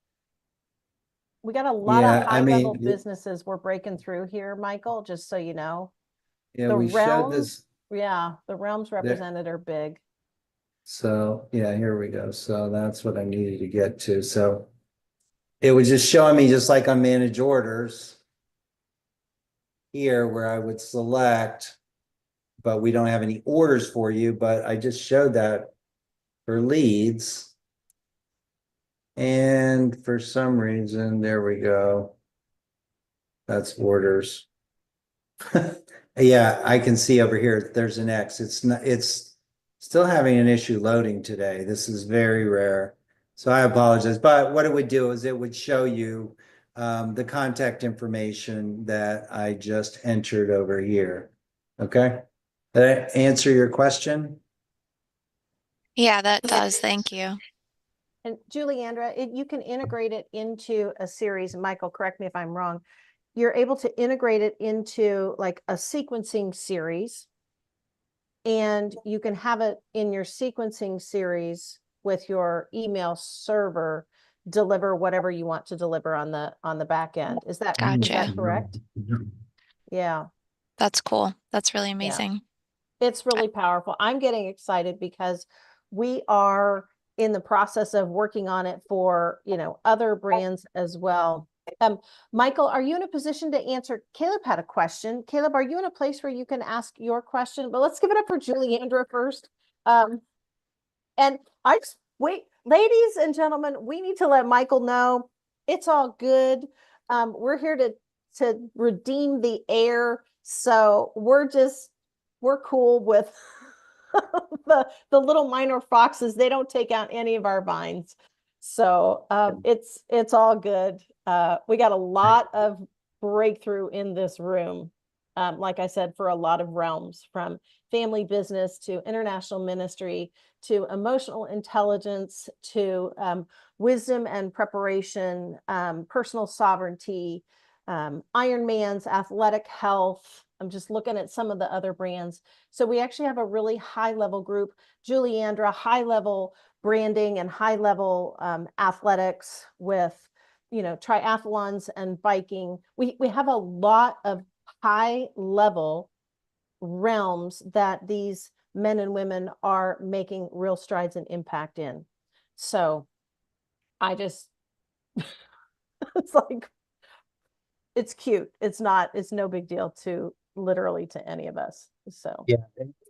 We got a lot Yeah, of I high-level mean, businesses we're breaking through here, Michael, just so you know. yeah, The we showed realms, this. yeah, the realms represented are big. So yeah, here we go. So that's what I needed to get to. So it was just showing me, just like on manage orders here, where I would select, but we don't have any orders for you, but I just showed that for leads. And for some reason, there we go. That's orders. Yeah, I can see over here, there's an X. It's not, it's still having an issue loading today. This is very rare. So I apologize, but what it would do is it would show you the contact information that I just entered over here. Okay? Did that answer your question? Yeah, that does. Thank you. And Juliandra, you can integrate it into a series. Michael, correct me if I'm wrong. You're able to integrate it into like a sequencing series. And you can have it in your sequencing series with your email server deliver whatever you want to deliver on the back end. Is that Gotcha. correct? Yeah. That's cool. That's really Yeah. amazing. It's really powerful. I'm getting excited because we are in the process of working on it for, other brands as well. Michael, are you in a position to answer? Caleb had a question. Caleb, are you in a place where you can ask your question? But let's give it up for Julie Andra first. And I just wait, ladies and gentlemen, we need to let Michael know it's all good. We're here to redeem the air. So we're cool with the little minor foxes. They don't take out any of our vines. So it's all good. We got a lot of breakthrough in this room. Like I said, for a lot of realms, from family business to international ministry to emotional intelligence to wisdom and preparation, personal sovereignty, Ironman's athletic health. I'm just looking at some of the other brands. So we actually have a really high level group. Julie Andra, high level branding and high level athletics with, triathlons and biking. We have a lot of high level realms that these men and women are making real strides and impact in. So I just, it's like, it's cute. It's no big deal to literally to any of us. So Yeah,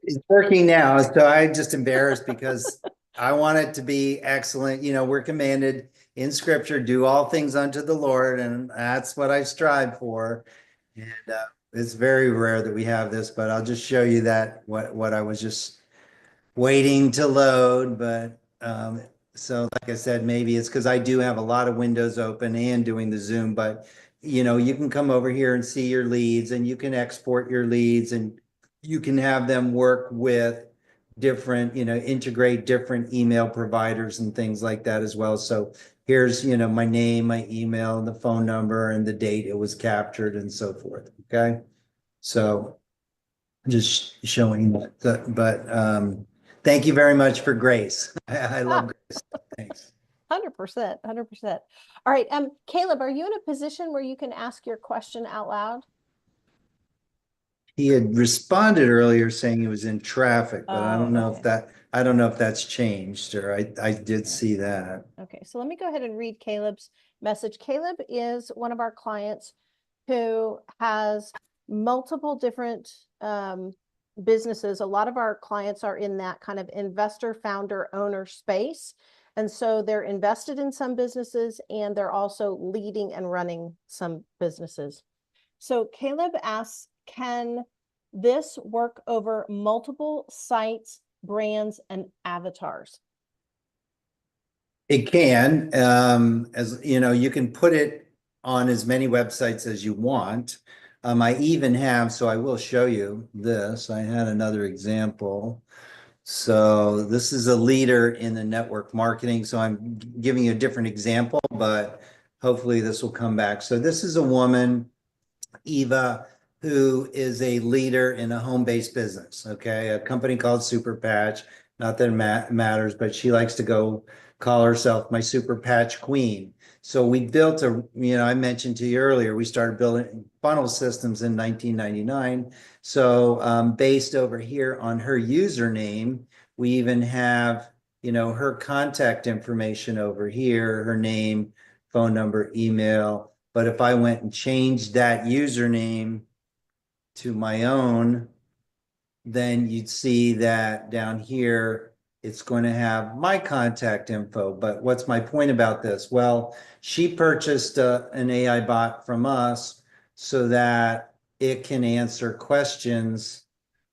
it's working now. So I'm just embarrassed because I want it to be excellent. We're commanded in scripture, do all things unto the Lord, and that's what I strive for. And it's very rare that we have this, but I'll just show you that what I was just waiting to load. But so like I said, maybe it's because I do have a lot of windows open and doing the Zoom, but you can come over here and see your leads, and you can export your leads, and you can have them work with different, integrate different email providers and things like that as well. So here's, my name, my email, and the phone number, and the date it was captured, and so forth. Okay. So just showing that, but thank you very much for grace. I love grace. Thanks. 100%, 100%. All right. Caleb, are you in a position where you can ask your question out loud? He had responded earlier saying he was in traffic, but I don't know okay. if I don't know if that's changed, or I did see that. Okay, so let me go ahead and read Caleb's message. Caleb is one of our clients who has multiple different businesses. A lot of our clients are in that kind of investor, founder, owner space. And so they're invested in some businesses, and they're also leading and running some businesses. So Caleb asks, can this work over multiple sites, brands, and avatars? It can, as you can put it on as many websites as you want. I even have, so I will show you this. I had another example. So this is a leader in the network marketing. So I'm giving you a different example, but hopefully this will come back. So this is a woman, Eva, who is a leader in a home-based business, okay? A company called Super Patch. Not that it matters, but she likes to call herself my Super Patch Queen. So we built I mentioned to you earlier, we started building funnel systems in 1999. So based over here on her username, we even have, her contact information over here, her name, phone number, email. But if I went and changed that username to my own, then you'd see that down here, it's going to have my contact info. But what's my point about this? Well, she purchased an AI bot from us so that it can answer questions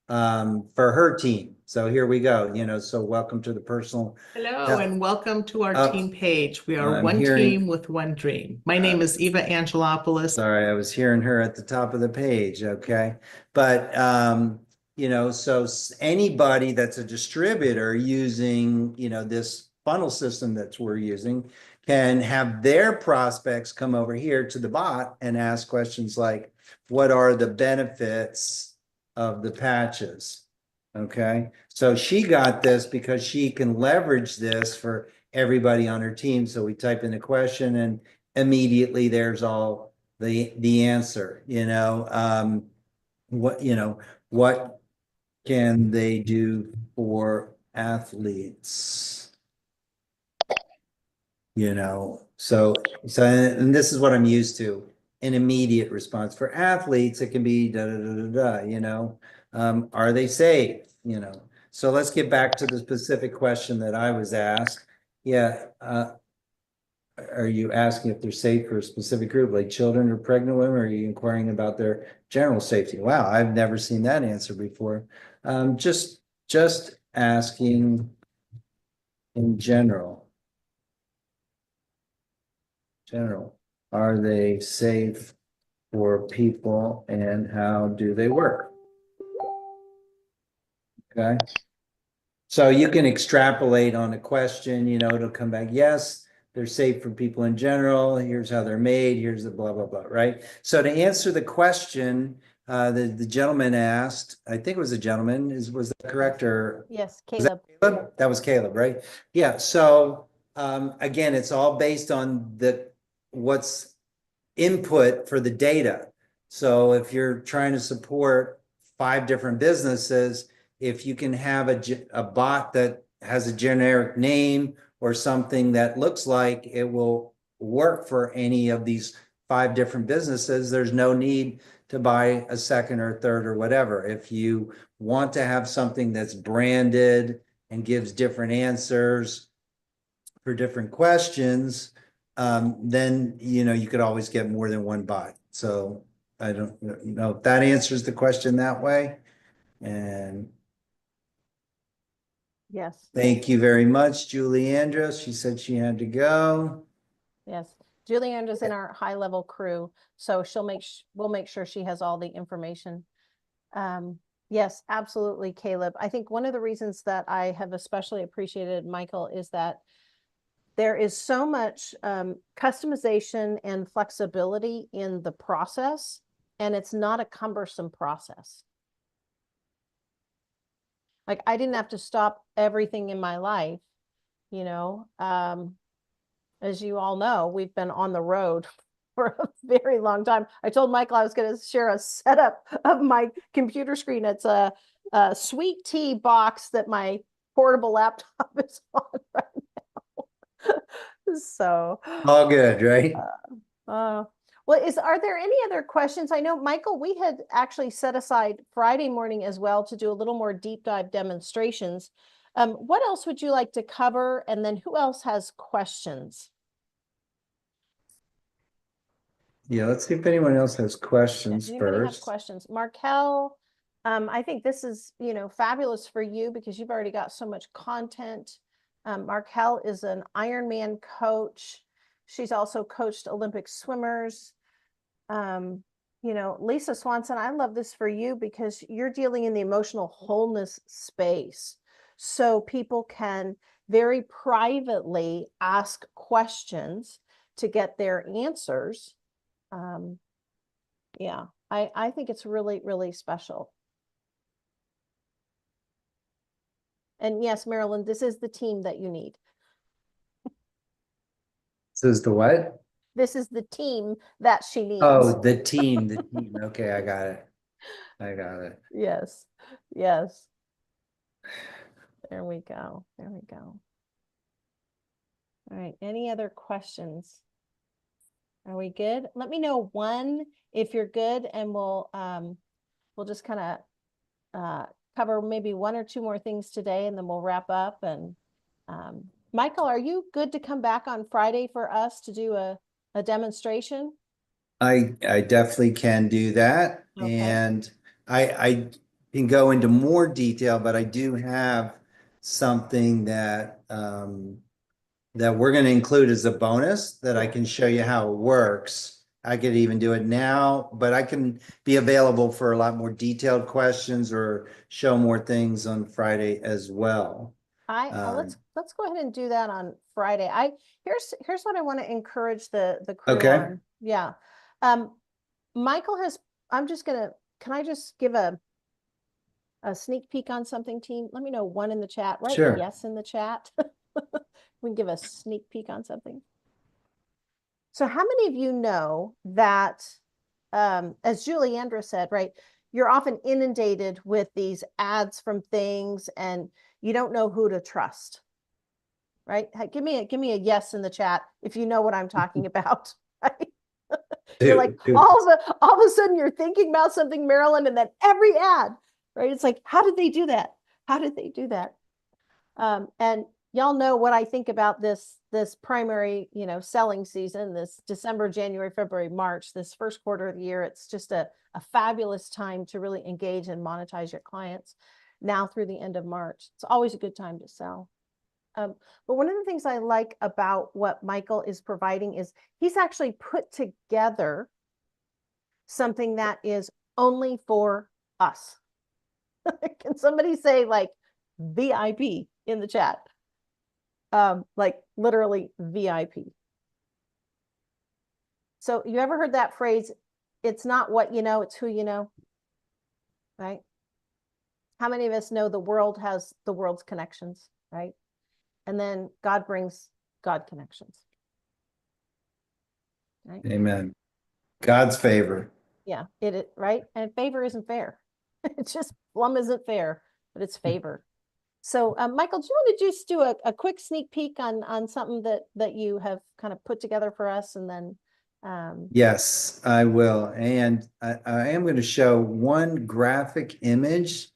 for her team. So here we go, so welcome to the personal. Hello and welcome to our team page. We are one team with one dream. My name is Eva Angelopoulos. Sorry, I was hearing her at the top of the page. Okay. But, so anybody that's a distributor using, this funnel system that we're using can have their prospects come over here to the bot and ask questions like, what are the benefits of the patches? Okay, so she got this because she can leverage this for everybody on her team. So we type in a question and immediately there's all the answer, what can they do for athletes? And this is what I'm used to, an immediate response. For athletes, it can be da da da da da, are they safe? So let's get back to the specific question that I was asked. Yeah, are you asking if they're safe for a specific group, like children or pregnant women, or are you inquiring about their general safety? Wow, I've never seen that answer before. Just asking in general. Are they safe for people and how do they work? Okay. So you can extrapolate on a question, it'll come back, yes, they're safe for people in general. Here's how they're made. Here's the blah, blah, blah, right? So to answer the question, the gentleman asked, I think it was a gentleman, was that correct? Or Yes, was that Caleb. Caleb? That was Caleb, right? Yeah. So again, it's all based on what's input for the data. So if you're trying to support 5 different businesses, if you can have a bot that has a generic name or something that looks like it will work for any of these 5 different businesses, there's no need to buy a second or third or whatever. If you want to have something that's branded and gives different answers for different questions, then you could always get more than one bot. So I don't know if that answers the question that way. And Yes, thank you very much, Julie Andrews. She said she had to go. yes. Julianne is in our high level crew, so we'll make sure she has all the information. Yes, absolutely, Caleb. I think one of the reasons that I have especially appreciated Michael is that there is so much customization and flexibility in the process, and it's not a cumbersome process. Like I didn't have to stop everything in my life, as you all know, we've been on the road for a very long time. I told Michael I was going to share a setup of my computer screen. It's a sweet tea box that my portable laptop is on right now. So All good, right? well, are there any other questions? I know, Michael, we had actually set aside Friday morning as well to do a little more deep dive demonstrations. What else would you like to cover? And then who else has questions? Yeah, let's see if anyone else has questions Anybody have first. questions? Markel, I think this is, fabulous for you because you've already got so much content. Markel is an Ironman coach. She's also coached Olympic swimmers. Lisa Swanson, I love this for you because you're dealing in the emotional wholeness space. So people can very privately ask questions to get their answers. Yeah, I think it's really, really special. And yes, Marilyn, this is the team that you need. This is the what? This is the team that she needs. Oh, the team. Okay, I got it. Yes, yes. There we go. There we go. All right, any other questions? Are we good? Let me know one if you're good, and we'll just kind of cover maybe 1 or 2 more things today, and then we'll wrap up. And Michael, are you good to come back on Friday for us to do a demonstration? I definitely can do that. Okay. And I can go into more detail, but I do have something that that we're going to include as a bonus that I can show you how it works. I could even do it now, but I can be available for a lot more detailed questions or show more things on Friday as well. Let's go ahead and do that on Friday. Here's what I want to encourage the crew Okay. on. Yeah. Michael has, can I just give a sneak peek on something, team? Let me know one in the chat, right? Sure. Yes in the chat. We can give a sneak peek on something. So how many of you know that, as Julie Andra said, right, you're often inundated with these ads from things and you don't know who to trust, right? Give me a yes in the chat if you know what I'm talking about, right? You're like, all of a sudden you're thinking about something, Marilyn, and then every ad, right? It's like, how did they do that? How did they do that? And y'all know what I think about this primary, selling season, this December, January, February, March, this first quarter of the year. It's just a fabulous time to really engage and monetize your clients now through the end of March. It's always a good time to sell. But one of the things I like about what Michael is providing is he's actually put together something that is only for us. Can somebody say like VIP in the chat? Like literally VIP. So you ever heard that phrase? It's not what you know, it's who you know, right? How many of us know the world has the world's connections, right? And then God brings God connections. Right? Amen. God's favor. Yeah, right? And favor isn't fair. It's just plum isn't fair, but it's favor. So Michael, do you want to just do a quick sneak peek on something that you have kind of put together for us, and then Yes, I will. And I am going to show one graphic image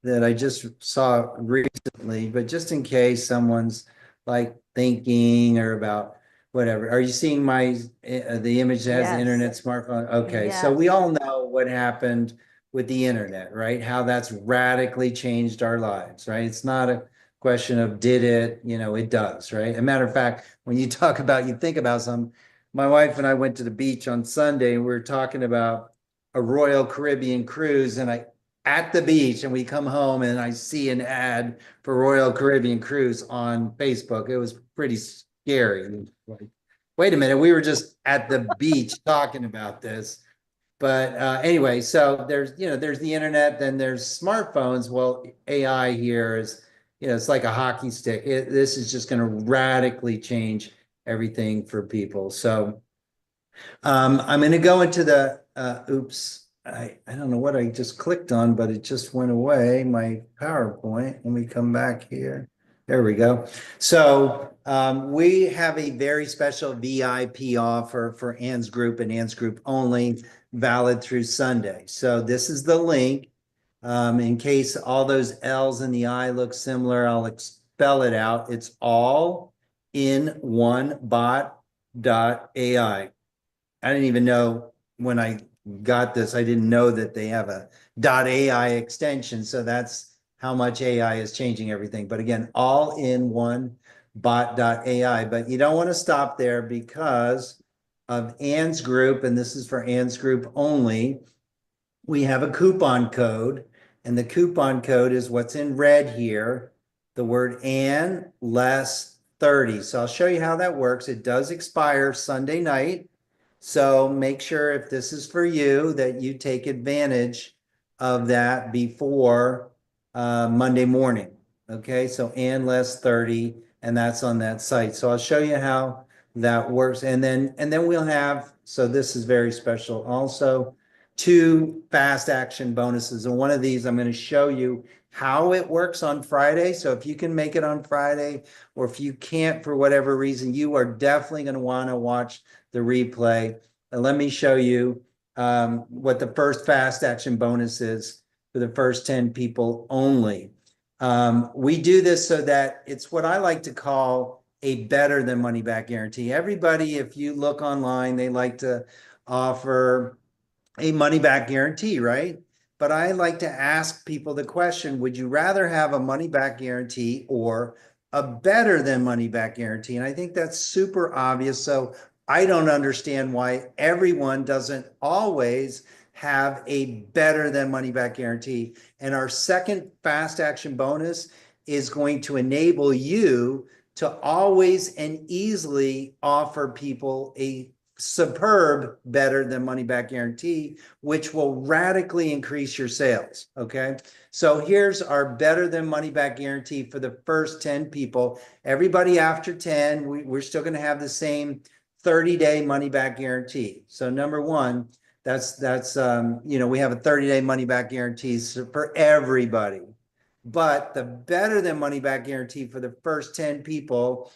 that I just saw recently, but just in case someone's like thinking or about whatever. Are you seeing the image that has the Yes. internet smartphone? Okay, so we Yes. all know what happened with the internet, right? How that's radically changed our lives, right? It's not a question of did it, it does, right? A matter of fact, when you think about some, my wife and I went to the beach on Sunday and we were talking about a Royal Caribbean cruise, and at the beach, and we come home and I see an ad for Royal Caribbean cruise on Facebook. It was pretty scary. Like, wait a minute, we were just at the beach talking about this. But anyway, so there's the internet, then there's smartphones. Well, AI here is, it's like a hockey stick. This is just going to radically change everything for people. So I'm going to go into the, oops, I don't know what I just clicked on, but it just went away, my PowerPoint. Let me come back here. There we go. So we have a very special VIP offer for Ann's Group and Ann's Group only, valid through Sunday. So this is the link. In case all those L's and the I look similar, I'll spell it out. It's all in one bot.ai. I didn't even know when I got this, I didn't know that they have a .ai extension. So that's how much AI is changing everything. But again, all in one bot.ai. But you don't want to stop there because of Ann's Group, and this is for Ann's Group only. We have a coupon code, and the coupon code is what's in red here, the word Ann less 30. So I'll show you how that works. It does expire Sunday night. So make sure if this is for you that you take advantage of that before Monday morning. Okay, so and less 30, and that's on that site. So I'll show you how that works. And then we'll have, so this is very special also, 2 fast action bonuses. And one of these, I'm going to show you how it works on Friday. So if you can make it on Friday, or if you can't for whatever reason, you are definitely going to want to watch the replay. And let me show you what the first fast action bonus is for the first 10 people only. We do this so that it's what I like to call a better than money back guarantee. Everybody, if you look online, they like to offer a money back guarantee, right? But I like to ask people the question, would you rather have a money back guarantee or a better than money back guarantee? And I think that's super obvious. So I don't understand why everyone doesn't always have a better than money back guarantee. And our second fast action bonus is going to enable you to always and easily offer people a superb better than money back guarantee, which will radically increase your sales. Okay. So here's our better than money back guarantee for the first 10 people. Everybody after 10, we're still going to have the same 30-day money back guarantee. So number one, that's we have a 30-day money back guarantee for everybody. But the better than money back guarantee for the first 10 people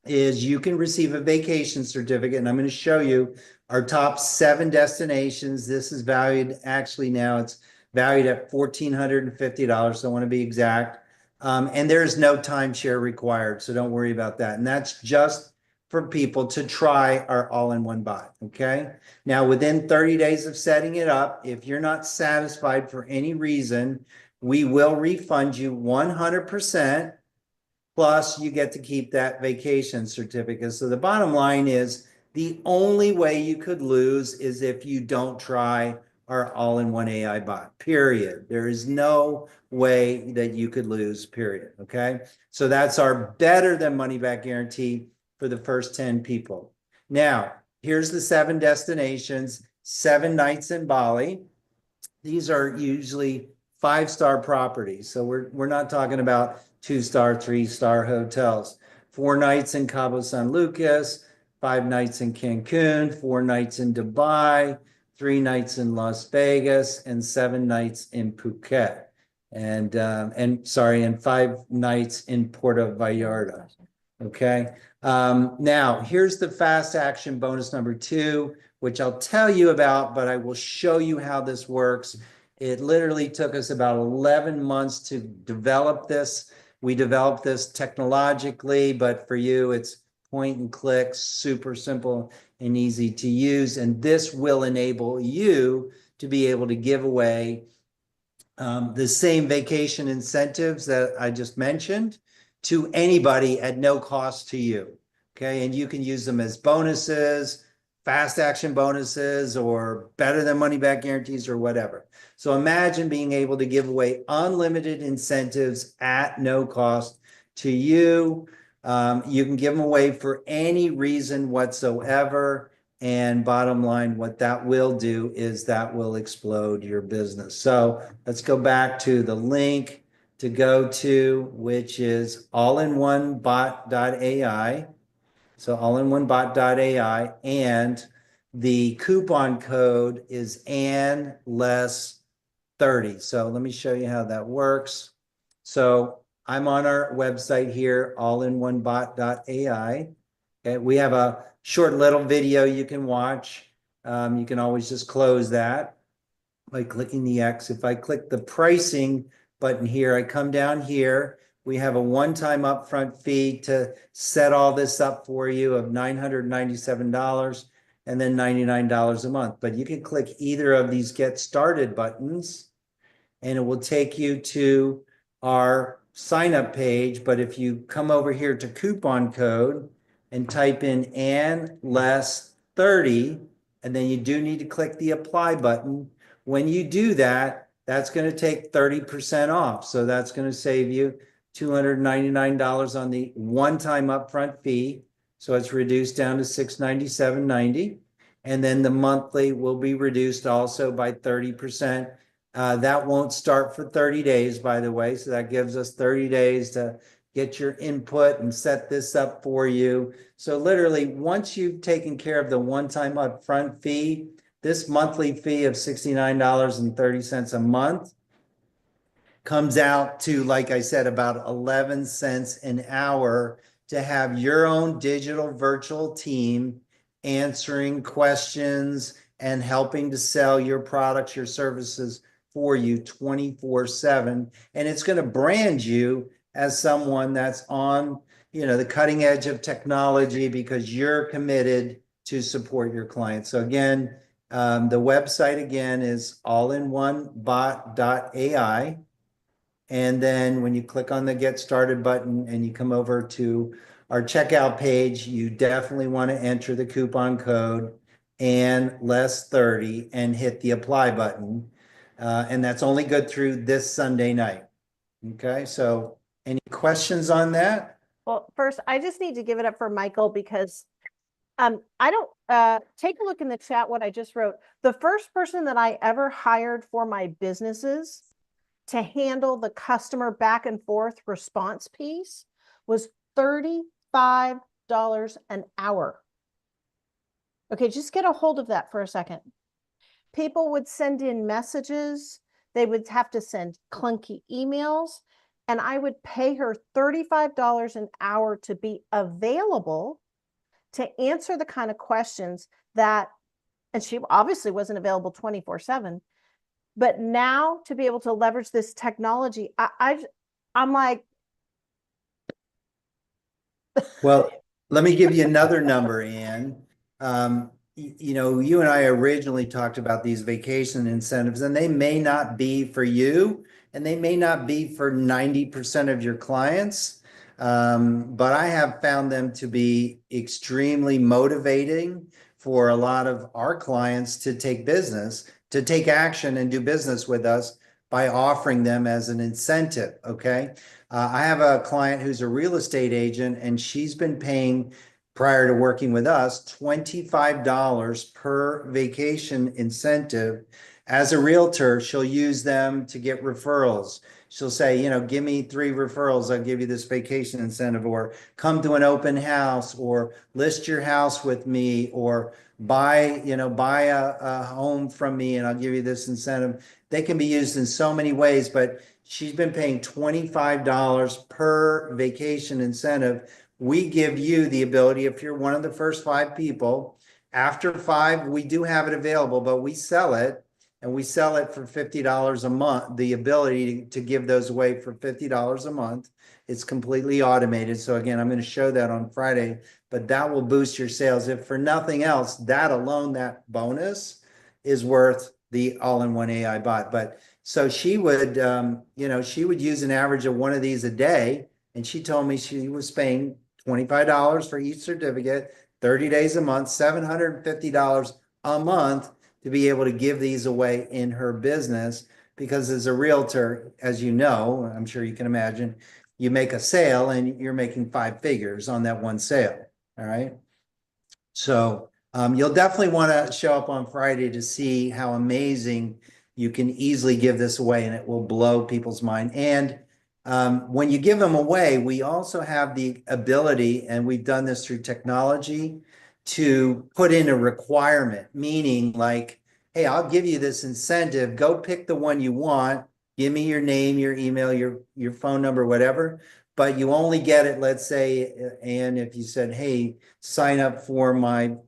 is you can receive a vacation certificate. And I'm going to show you our top 7 destinations. This is valued, actually now it's valued at $1,450. So I want to be exact. And there is no timeshare required. So don't worry about that. And that's just for people to try our all-in-one bot. Okay. Now, within 30 days of setting it up, if you're not satisfied for any reason, we will refund you 100%. Plus, you get to keep that vacation certificate. So the bottom line is the only way you could lose is if you don't try our all-in-one AI bot, period. There is no way that you could lose, period. Okay. So that's our better than money back guarantee for the first 10 people. Now, here's the 7 destinations, 7 nights in Bali. These are usually 5-star properties. So we're not talking about 2-star, 3-star hotels. 4 nights in Cabo San Lucas, 5 nights in Cancun, 4 nights in Dubai, 3 nights in Las Vegas, and 7 nights in Phuket. And 5 nights in Puerto Vallarta. Okay. Now here's the fast action bonus number 2, which I'll tell you about, but I will show you how this works. It literally took us about 11 months to develop this. We developed this technologically, but for you, it's point and click, super simple and easy to use. And this will enable you to be able to give away the same vacation incentives that I just mentioned to anybody at no cost to you. Okay. And you can use them as bonuses, fast action bonuses, or better than money back guarantees or whatever. So imagine being able to give away unlimited incentives at no cost to you. You can give them away for any reason whatsoever. And bottom line, what that will do is that will explode your business. So let's go back to the link to go to, which is allinonebot.ai. So allinonebot.ai, and the coupon code is ANLESS30. So let me show you how that works. So I'm on our website here, allinonebot.ai. Okay, we have a short little video you can watch. You can always just close that by clicking the X. If I click the pricing button here, I come down here. We have a one-time upfront fee to set all this up for you of $997 and then $99 a month. But you can click either of these Get Started buttons and it will take you to our sign-up page. But if you come over here to coupon code and type in ANLESS30, and then you do need to click the apply button. When you do that, that's going to take 30% off. So that's going to save you $299 on the one-time upfront fee. So it's reduced down to $697.90. And then the monthly will be reduced also by 30%. That won't start for 30 days, by the way. So that gives us 30 days to get your input and set this up for you. So literally, once you've taken care of the one-time upfront fee, this monthly fee of $69.30 a month comes out to, like I said, about 11 cents an hour to have your own digital virtual team answering questions and helping to sell your products, your services for you 24/7. And it's going to brand you as someone that's on, the cutting edge of technology because you're committed to support your clients. So again, the website again is allinonebot.ai. And then when you click on the Get Started button and you come over to our checkout page, you definitely want to enter the coupon code ANLESS30 and hit the apply button. And that's only good through this Sunday night. Okay, so any questions on that? Well, first, I just need to give it up for Michael because I don't, take a look in the chat what I just wrote. The first person that I ever hired for my businesses to handle the customer back and forth response piece was $35 an hour. Okay, just get a hold of that for a second. People would send in messages. They would have to send clunky emails, and I would pay her $35 an hour to be available to answer the kind of questions that, and she obviously wasn't available 24/7, but now to be able to leverage this technology, I'm like, Well, let me give you another number, Ann. You know, you and I originally talked about these vacation incentives, and they may not be for you, and they may not be for 90% of your clients. But I have found them to be extremely motivating for a lot of our clients to take action and do business with us by offering them as an incentive. Okay. I have a client who's a real estate agent, and she's been paying, prior to working with us, $25 per vacation incentive. As a realtor, she'll use them to get referrals. She'll say, you know, give me 3 referrals, I'll give you this vacation incentive, or come to an open house, or list your house with me, or buy a home from me and I'll give you this incentive. They can be used in so many ways, but she's been paying $25 per vacation incentive. We give you the ability, if you're one of the first 5 people, after 5, we do have it available, but we sell it, and we sell it for $50 a month. The ability to give those away for $50 a month. It's completely automated. So again, I'm going to show that on Friday, but that will boost your sales. If for nothing else, that alone, that bonus is worth the all-in-one AI bot. But so she would, she would use an average of one of these a day. And she told me she was paying $25 for each certificate, 30 days a month, $750 a month to be able to give these away in her business. Because as a realtor, as you know, I'm sure you can imagine, you make a sale and you're making 5 figures on that one sale. All right. So you'll definitely want to show up on Friday to see how amazing you can easily give this away, and it will blow people's mind. And when you give them away, we also have the ability, and we've done this through technology, to put in a requirement, meaning like, hey, I'll give you this incentive. Go pick the one you want. Give me your name, your email, your phone number, whatever. But you only get it, let's say, and if you said, hey, sign up for my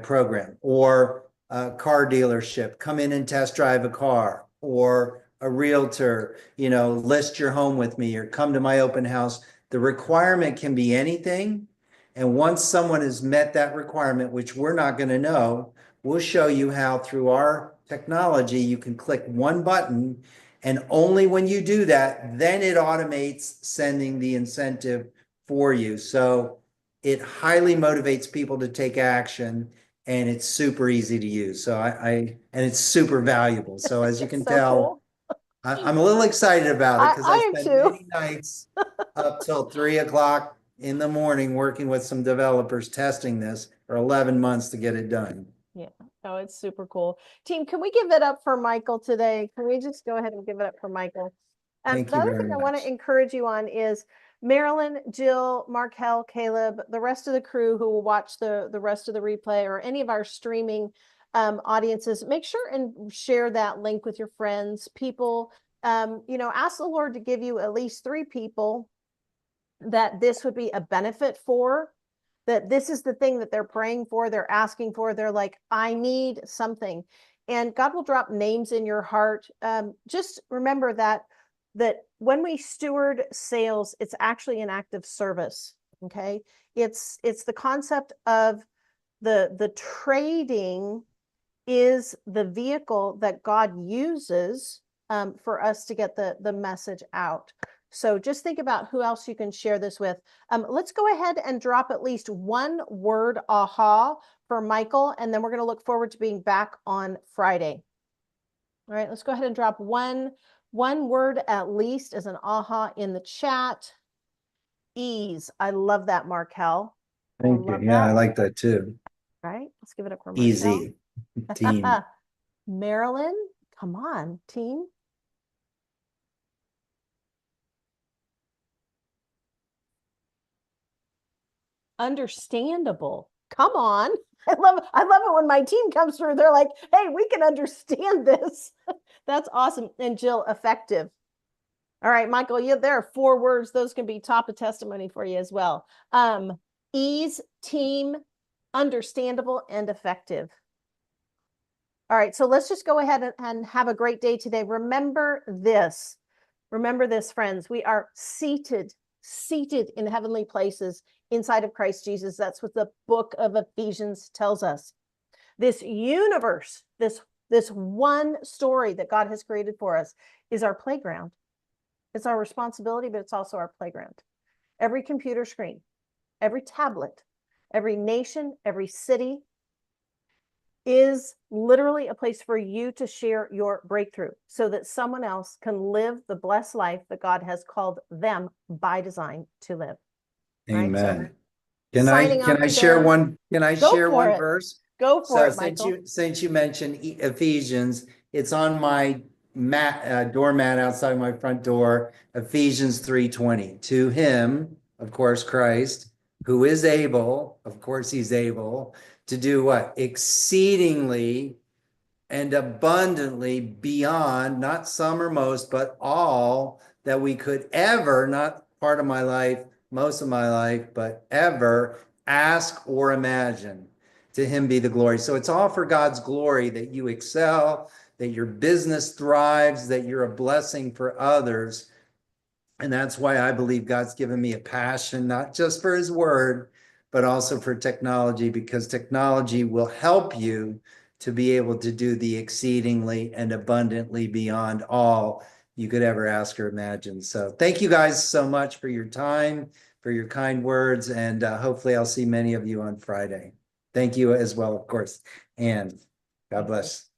program, or a car dealership, come in and test drive a car, or a realtor, list your home with me, or come to my open house. The requirement can be anything. And once someone has met that requirement, which we're not going to know, we'll show you how through our technology, you can click one button, and only when you do that, then it automates sending the incentive for you. So it highly motivates people to take action, and it's super easy to use. So and it's super valuable. So as you can so tell, cool. I'm a little excited about it, because I am spent too. many nights up till 3 o'clock in the morning working with some developers testing this for 11 months to get it done. Yeah. Oh, it's super cool. Team, can we give it up for Michael today? Can we just go ahead and give it up for Michael? Thank The you other very thing I want much. to encourage you on is Marilyn, Jill, Markel, Caleb, the rest of the crew who will watch the rest of the replay, or any of our streaming audiences, make sure and share that link with your friends, people. Ask the Lord to give you at least 3 people that this would be a benefit for, that this is the thing that they're praying for, they're asking for, they're like, I need something. And God will drop names in your heart. Just remember that when we steward sales, it's actually an act of service. Okay. It's the concept of the trading is the vehicle that God uses for us to get the message out. So just think about who else you can share this with. Let's go ahead and drop at least one word aha for Michael, and then we're going to look forward to being back on Friday. All right, let's go ahead and drop one word at least as an aha in the chat. Ease. I love that, Markel. Thank you. love Yeah, I that. like that too. Right? Let's give it up for Michael. Easy. Team. Marilyn, come on, team. Understandable. Come on. I love it when my team comes through. They're like, hey, we can understand this. That's awesome. And Jill, effective. All right, Michael, there are 4 words. Those can be top of testimony for you as well. Ease, team, understandable, and effective. All right, so let's just go ahead and have a great day today. Remember this, friends. We are seated in heavenly places inside of Christ Jesus. That's what the book of Ephesians tells us. This universe, this one story that God has created for us is our playground. It's our responsibility, but it's also our playground. Every computer screen, every tablet, every nation, every city is literally a place for you to share your breakthrough so that someone else can live the blessed life that God has called them by design to live. Amen. Right? So, can I share one verse? Go for it, Michael. Since you mentioned Ephesians, it's on my doormat outside my front door, Ephesians 3:20. To him, of course, Christ, who is able, of course he's able, to do what? Exceedingly and abundantly beyond, not some or most, but all that we could ever, not part of my life, most of my life, but ever ask or imagine. To him be the glory. So it's all for God's glory that you excel, that your business thrives, that you're a blessing for others. And that's why I believe God's given me a passion, not just for his word, but also for technology, because technology will help you to be able to do the exceedingly and abundantly beyond all you could ever ask or imagine. So thank you guys so much for your time, for your kind words, and hopefully I'll see many of you on Friday. Thank you as well, of course. And God bless.